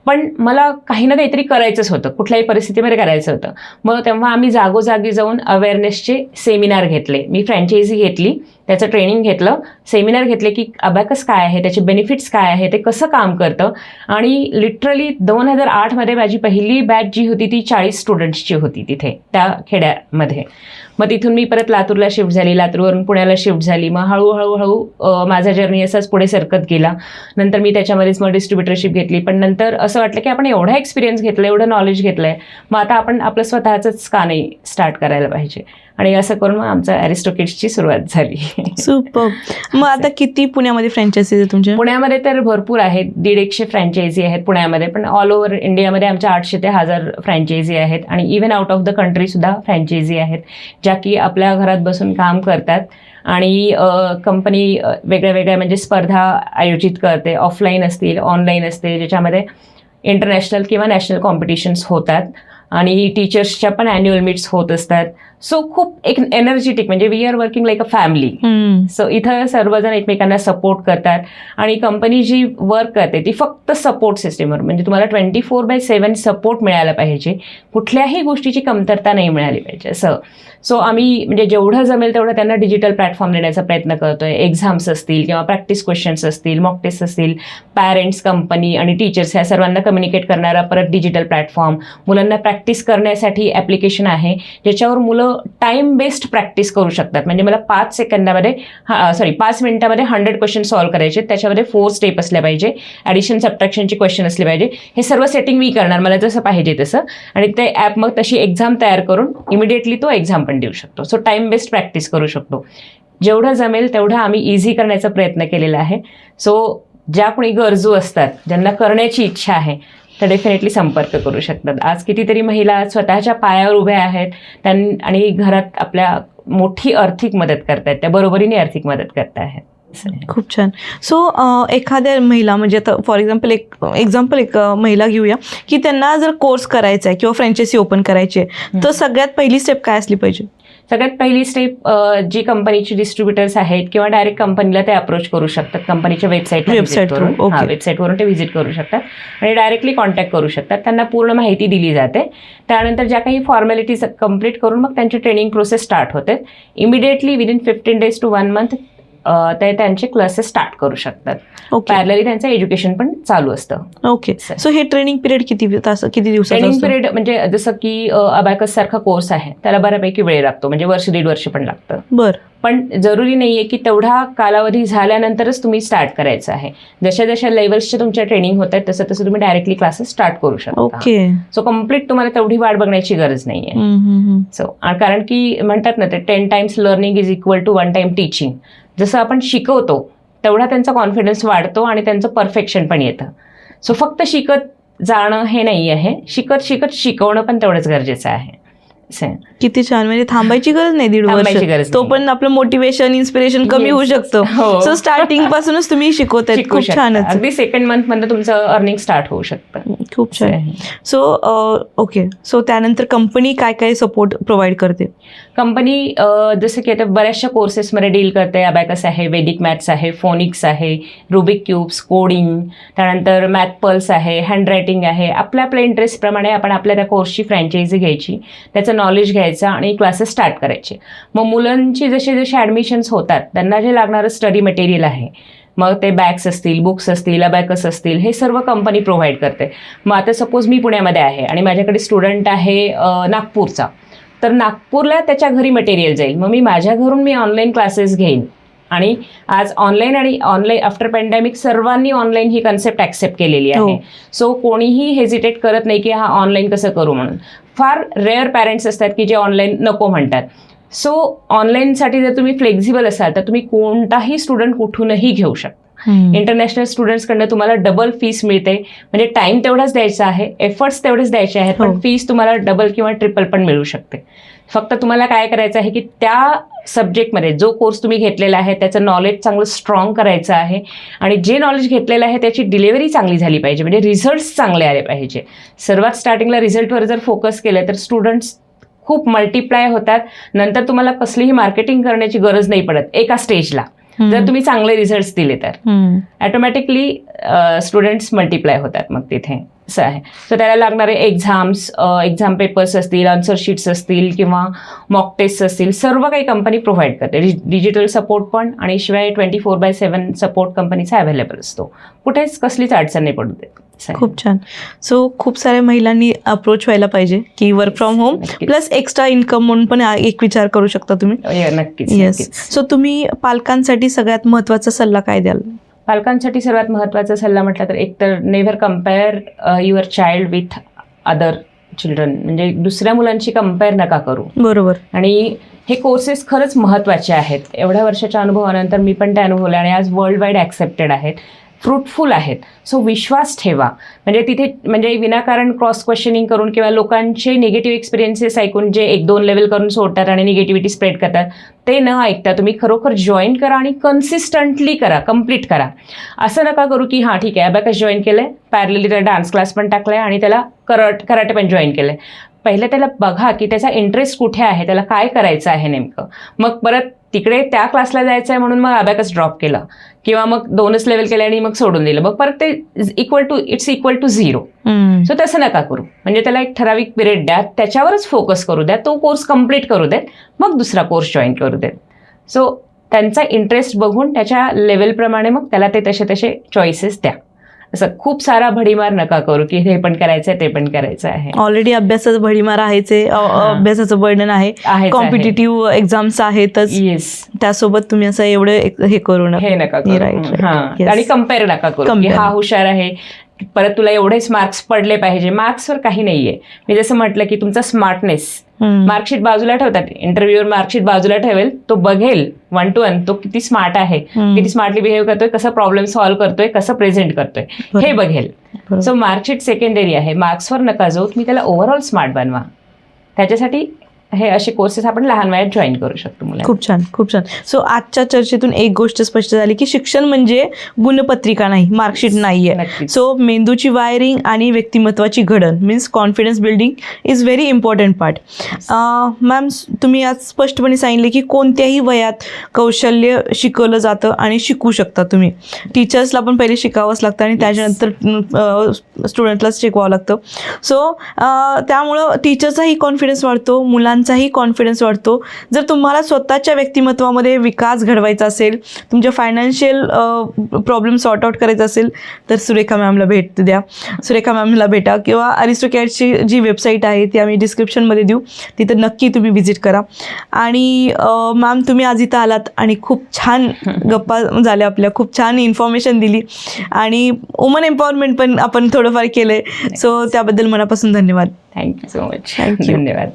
Speaker 1: पण मला काही ना काहीतरी करायचंच होतं, कुठल्याही परिस्थितीमध्ये करायचं होतं. मग तेव्हा आम्ही जागोजागी जाऊन अवेअरनेसचे सेमिनार घेतले. मी फ्रँचायझी घेतली, त्याचं ट्रेनिंग घेतलं, सेमिनार घेतले की अबॅकस काय आहे, त्याचे बेनिफिट्स काय आहे, ते कसं काम करतं. आणि लिटरली 2008मध्ये माझी पहिली बॅच जी होती ती 40 स्टुडंट्सची होती तिथे त्या खेड्यामध्ये. मग तिथून मी परत लातूरला शिफ्ट झाली, लातूरवरून पुण्याला शिफ्ट झाली. मग हळूहळू माझा जर्नी असाच पुढे सरकत गेला. नंतर मी त्याच्यामध्येच मग डिस्ट्रीब्युटरशिप घेतली. पण नंतर असं वाटलं की आपण एवढा एक्सपिरियन्स घेतला, एवढं नॉलेज घेतलं आहे, मग आता आपण आपलं स्वतःचंच का नाही स्टार्ट करायला पाहिजे. आणि असं करून मग आमचं ॲरिस्टोकिड्सची सुरुवात झाली.
Speaker 2: सुपर. मग आता किती पुण्यामध्ये फ्रँचायझी आहे तुमच्या?
Speaker 1: पुण्यामध्ये तर भरपूर आहेत, 150 फ्रँचायझी आहेत पुण्यामध्ये. पण ऑल ओव्हर इंडियामध्ये आमच्या 800 ते 1000 फ्रँचायझी आहेत. आणि even out of the country सुद्धा फ्रँचायझी आहेत, ज्या की आपल्या घरात बसून काम करतात. आणि कंपनी वेगळ्या वेगळ्या म्हणजे स्पर्धा आयोजित करते, ऑफलाईन असतील, ऑनलाईन असते, ज्याच्यामध्ये इंटरनॅशनल किंवा नॅशनल कॉम्पिटिशन्स होतात. आणि टीचर्सच्या पण ॲन्युअल मीट्स होत असतात. सो खूप एक एनर्जेटिक, म्हणजे we are working like a family. So इथं सर्वजण एकमेकांना सपोर्ट करतात. आणि कंपनी जी वर्क करते ती फक्त सपोर्ट सिस्टीमवर, म्हणजे तुम्हाला 24/7 सपोर्ट मिळायला पाहिजे, कुठल्याही गोष्टीची कमतरता नाही मिळाली पाहिजे असं. सो आम्ही म्हणजे जेवढं जमेल तेवढं त्यांना डिजिटल प्लॅटफॉर्म देण्याचा प्रयत्न करतोय. एक्झाम्स असतील किंवा प्रॅक्टिस क्वेश्चन्स असतील, मॉक टेस्ट असतील, पॅरेंट्स, कंपनी आणि टीचर्स ह्या सर्वांना कम्युनिकेट करणारा परत डिजिटल प्लॅटफॉर्म. मुलांना प्रॅक्टिस करण्यासाठी ॲप्लिकेशन आहे, ज्याच्यावर मुलं टाईम बेस्ड प्रॅक्टिस करू शकतात. म्हणजे मला 5 मिनिटामध्ये 100 क्वेश्चन सॉल्व्ह करायचे, त्याच्यामध्ये 4 स्टेप असल्या पाहिजे, ॲडिशन सबट्रॅक्शनचे क्वेश्चन असले पाहिजे. हे सर्व सेटिंग मी करणार, मला जसं पाहिजे तसं. आणि ते ॲप मग तशी एक्झाम तयार करून इमिडिएटली तो एक्झाम पण देऊ शकतो. सो टाईम बेस्ड प्रॅक्टिस करू शकतो. जेवढं जमेल तेवढं आम्ही इझी करण्याचा प्रयत्न केलेला आहे. सो ज्या कोणी गरजू असतात, ज्यांना करण्याची इच्छा आहे, तर डेफिनेटली संपर्क करू शकतात. आज कितीतरी महिला स्वतःच्या पायावर उभ्या आहेत आणि घरात आपल्या मोठी आर्थिक मदत करतायत, त्या बरोबरीने आर्थिक मदत करत आहेत.
Speaker 2: खूप छान. सो एखाद्या महिला, म्हणजे आता फॉर एक्झाम्पल एक महिला घेऊया की त्यांना जर कोर्स करायचा आहे किंवा फ्रँचायझी ओपन करायची आहे, तर सगळ्यात पहिली स्टेप काय असली पाहिजे?
Speaker 1: सगळ्यात पहिली स्टेप, जी कंपनीची डिस्ट्रीब्युटर्स आहेत किंवा डायरेक्ट कंपनीला ते अप्रोच करू शकतात. कंपनीच्या वेबसाईटवरून ते व्हिजिट करू शकतात आणि डायरेक्टली कॉन्टॅक्ट करू शकतात. त्यांना पूर्ण माहिती दिली जाते. त्यानंतर ज्या काही फॉर्मॅलिटीज कंप्लीट करून मग त्यांची ट्रेनिंग प्रोसेस स्टार्ट होते. Immediately within 15 days to 1 month ते त्यांचे क्लासेस स्टार्ट करू शकतात. पॅरलली त्यांचं एज्युकेशन पण चालू असतं.
Speaker 2: ओके. सो हे ट्रेनिंग पिरियड किती दिवसाचं?
Speaker 1: ट्रेनिंग पिरियड म्हणजे जसं की अबॅकस सारखा कोर्स आहे, त्याला बऱ्यापैकी वेळ लागतो, म्हणजे 1-1.5 वर्ष पण लागतं.
Speaker 2: बरं.
Speaker 1: पण जरुरी नाहीये की तेवढा कालावधी झाल्यानंतरच तुम्ही स्टार्ट करायचं आहे. जशा जशा लेवल्सच्या तुमच्या ट्रेनिंग होत आहेत तसं तसं तुम्ही डायरेक्टली क्लासेस स्टार्ट करू शकता.
Speaker 2: ओके.
Speaker 1: सो कम्प्लीट तुम्हाला तेवढी वाट बघण्याची गरज नाहीये. सो कारण की म्हणतात ना, ते 10 times learning is equal to 1 time teaching. जसं आपण शिकवतो तेवढा त्यांचा कॉन्फिडन्स वाढतो आणि त्यांचं परफेक्शन पण येतं. सो फक्त शिकत जाणं हे नाही आहे, शिकत शिकत शिकवणं पण तेवढंच गरजेचं आहे.
Speaker 2: किती छान. म्हणजे थांबायची गरज नाही 1.5 वर्ष, तो पण आपलं मोटिवेशन, इन्स्पिरेशन कमी होऊ शकतं. सो स्टार्टिंग पासूनच तुम्ही शिकवताय. खूप छान.
Speaker 1: अगदी सेकंड मंथ मध्ये तुमचं अर्निंग स्टार्ट होऊ शकतं.
Speaker 2: खूप छान. So okay. सो त्यानंतर कंपनी काय काय सपोर्ट प्रोव्हाइड करते?
Speaker 1: कंपनी जसं की आता बऱ्याचशा कोर्सेसमध्ये डील करते. अबॅकस आहे, वेदिक मॅथ्स आहे, फोनिक्स आहे, रुबिक क्यूब्स, कोडिंग, त्यानंतर मॅथ पल्स आहे, हँडरायटिंग आहे. आपल्या इंटरेस्टप्रमाणे आपण आपल्या त्या कोर्सची फ्रँचायझी घ्यायची, त्याचं नॉलेज घ्यायचं आणि क्लासेस स्टार्ट करायचे. मग मुलांची जसे जसे ॲडमिशन्स होतात त्यांना जे लागणारं स्टडी मटेरियल आहे, मग ते बॅग्स असतील, बुक्स असतील, अबॅकस असतील, हे सर्व कंपनी प्रोव्हाइड करते. मग आता सपोज मी पुण्यामध्ये आहे आणि माझ्याकडे स्टुडंट आहे नागपूरचा, तर नागपूरला त्याच्या घरी मटेरियल जाईल. मग मी माझ्या घरून ऑनलाईन क्लासेस घेईन. आणि आज ऑनलाईन आणि ऑनलाईन आफ्टर पॅन्डेमिक सर्वांनी ऑनलाईन ही कन्सेप्ट ॲक्सेप्ट केलेली आहे. सो कोणीही हेजिटेट करत नाही की हा ऑनलाईन कसं करू म्हणून. फार रेअर पॅरेंट्स असतात की जे ऑनलाईन नको म्हणतात. सो ऑनलाईनसाठी जर तुम्ही फ्लेक्झिबल असाल तर तुम्ही कोणताही स्टुडंट कुठूनही घेऊ शकता. इंटरनॅशनल स्टुडंट्सकडनं तुम्हाला डबल फीस मिळते, म्हणजे टाइम तेवढाच द्यायचा आहे, एफर्ट्स तेवढेच द्यायचे आहेत, पण फीस तुम्हाला डबल किंवा ट्रिपल पण मिळू शकते. फक्त तुम्हाला काय करायचं आहे की त्या सब्जेक्टमध्ये जो कोर्स तुम्ही घेतलेला आहे त्याचं नॉलेज चांगलं स्ट्रॉंग करायचं आहे आणि जे नॉलेज घेतलेलं आहे त्याची डिलिव्हरी चांगली झाली पाहिजे, म्हणजे रिझल्ट्स चांगले आले पाहिजे. सर्वात स्टार्टिंगला रिझल्टवर जर फोकस केलं तर स्टुडंट्स खूप मल्टिप्लाय होतात. नंतर तुम्हाला कसलीही मार्केटिंग करण्याची गरज नाही पडत एका स्टेजला. जर तुम्ही चांगले रिझल्ट्स दिले तर ऑटोमॅटिकली स्टुडंट्स मल्टिप्लाय होतात मग तिथे. असं आहे. सो त्याला लागणारे एक्झाम पेपर्स असतील, आन्सर शीट्स असतील किंवा मॉक टेस्ट असतील, सर्व काही कंपनी प्रोव्हाइड करते. डिजिटल सपोर्ट पण, आणि शिवाय 24/7 सपोर्ट कंपनीचा अवेलेबल असतो. कुठेच कसलीच अडचण नाही पडू देत. असं आहे.
Speaker 2: खूप छान. सो खूप साऱ्या महिलांनी अप्रोच व्हायला पाहिजे की वर्क फ्रॉम होम
Speaker 1: नक्कीच.
Speaker 2: प्लस एक्स्ट्रा इन्कम म्हणून पण एक विचार करू शकता तुम्ही.
Speaker 1: नक्कीच.
Speaker 2: येस.
Speaker 1: नक्कीच.
Speaker 2: सो तुम्ही पालकांसाठी सगळ्यात महत्त्वाचा सल्ला काय द्याल?
Speaker 1: पालकांसाठी सर्वात महत्त्वाचा सल्ला म्हटलं तर एक तर never compare your child with other children. म्हणजे दुसऱ्या मुलांशी कम्पेअर नका करू.
Speaker 2: बरोबर.
Speaker 1: आणि हे कोर्सेस खरंच महत्त्वाचे आहेत. एवढ्या वर्षाच्या अनुभवानंतर मी पण ते अनुभवले आणि आज वर्ल्ड वाईड ॲक्सेप्टेड आहेत, फ्रुटफुल आहेत. सो विश्वास ठेवा. म्हणजे तिथे म्हणजे विनाकारण क्रॉस क्वेश्चनिंग करून किंवा लोकांचे निगेटिव्ह एक्सपिरियन्सेस ऐकून जे 1-2 लेवल करून सोडतात आणि निगेटिव्हिटी स्प्रेड करतात, ते न ऐकता तुम्ही खरोखर जॉईन करा आणि कन्सिस्टंटली करा, कम्प्लीट करा. असं नका करू की हां ठीक आहे अबॅकस जॉईन केलं आहे, पॅरलली त्याला डान्स क्लास पण टाकला आहे आणि त्याला कराटे पण जॉईन केलं आहे. पहिलं त्याला बघा की त्याचा इंटरेस्ट कुठे आहे, त्याला काय करायचं आहे नेमकं. मग परत तिकडे त्या क्लासला जायचं आहे म्हणून मग अबॅकस ड्रॉप केलं किंवा मग 2च लेवल केले आणि मग सोडून दिलं. मग परत ते इट्स इक्वल टू 0. सो तसं नका करू. म्हणजे त्याला एक ठराविक पिरियड द्या, त्याच्यावरच फोकस करू द्या, तो कोर्स कम्प्लीट करू देत, मग दुसरा कोर्स जॉईन करू देत. सो त्यांचा इंटरेस्ट बघून त्याच्या लेवलप्रमाणे मग त्याला ते तसे चॉईसेस द्या. असं खूप सारा भडीमार नका करू की हे पण करायचं आहे ते पण करायचं आहे.
Speaker 2: ऑलरेडी अभ्यासाचं भडीमार आहेच आहे, अभ्यासाचं बर्डन आहे, कॉम्पिटिटिव्ह एक्झाम्स आहेतच.
Speaker 1: येस.
Speaker 2: त्यासोबत तुम्ही असं एवढं हे करू नका.
Speaker 1: हे नका करू.
Speaker 2: Right.
Speaker 1: हां.
Speaker 2: Yes.
Speaker 1: आणि कम्पेअर नका करू की
Speaker 2: Compare.
Speaker 1: हा हुशार आहे, परत तुला एवढेच मार्क्स पडले पाहिजे. मार्क्सवर काही नाहीये. मी जसं म्हटलं की तुमचा स्मार्टनेस, मार्कशीट बाजूला ठेवतात, इंटरव्ह्यूवर मार्कशीट बाजूला ठेवेल, तो बघेल 1 to 1 तो किती स्मार्ट आहे, किती स्मार्टली बिहेव करतोय, कसं प्रॉब्लेम सॉल्व्ह करतोय, कसं प्रेझेंट करतोय, हे बघेल. सो मार्कशीट सेकंडरी आहे, मार्क्सवर नका जाऊ, तुम्ही त्याला ओव्हरऑल स्मार्ट बनवा. त्याच्यासाठी हे असे कोर्सेस आपण लहान वयात जॉईन करू शकतो मुलांना.
Speaker 2: खूप छान, खूप छान. सो आजच्या चर्चेतून एक गोष्ट स्पष्ट झाली की शिक्षण म्हणजे गुणपत्रिका नाही, मार्कशीट नाहीये.
Speaker 1: नक्कीच.
Speaker 2: सो मेंदूची वायरिंग आणि व्यक्तिमत्वाची घडण means confidence building is very important part. Ma'am, तुम्ही आज स्पष्टपणे सांगितले की कोणत्याही वयात कौशल्य शिकवलं जातं आणि शिकू शकता तुम्ही. टीचर्सला पण पहिले शिकावंच लागतं आणि त्याच्यानंतर स्टुडंटलाच शिकवावं लागतं. सो त्यामुळं टीचरचाही कॉन्फिडन्स वाढतो, मुलांचाही कॉन्फिडन्स वाढतो. जर तुम्हाला स्वतःच्या व्यक्तिमत्वामध्ये विकास घडवायचा असेल, तुमच्या फायनान्शियल प्रॉब्लेम सॉर्ट आउट करायचा असेल तर सुरेखा मॅमला भेट द्या, सुरेखा मॅमला भेटा किंवा अरिस्टोकॅटची जी वेबसाईट आहे ती आम्ही डिस्क्रिप्शनमध्ये देऊ, तिथं नक्की तुम्ही व्हिजिट करा. आणि मॅम, तुम्ही आज इथं आलात आणि खूप छान गप्पा झाल्या आपल्या, खूप छान इन्फॉर्मेशन दिली आणि वुमन एम्पॉवरमेंट पण आपण थोडंफार केलं आहे. सो त्याबद्दल मनापासून धन्यवाद.
Speaker 1: Thank you so much.
Speaker 2: Thank you.
Speaker 1: धन्यवाद.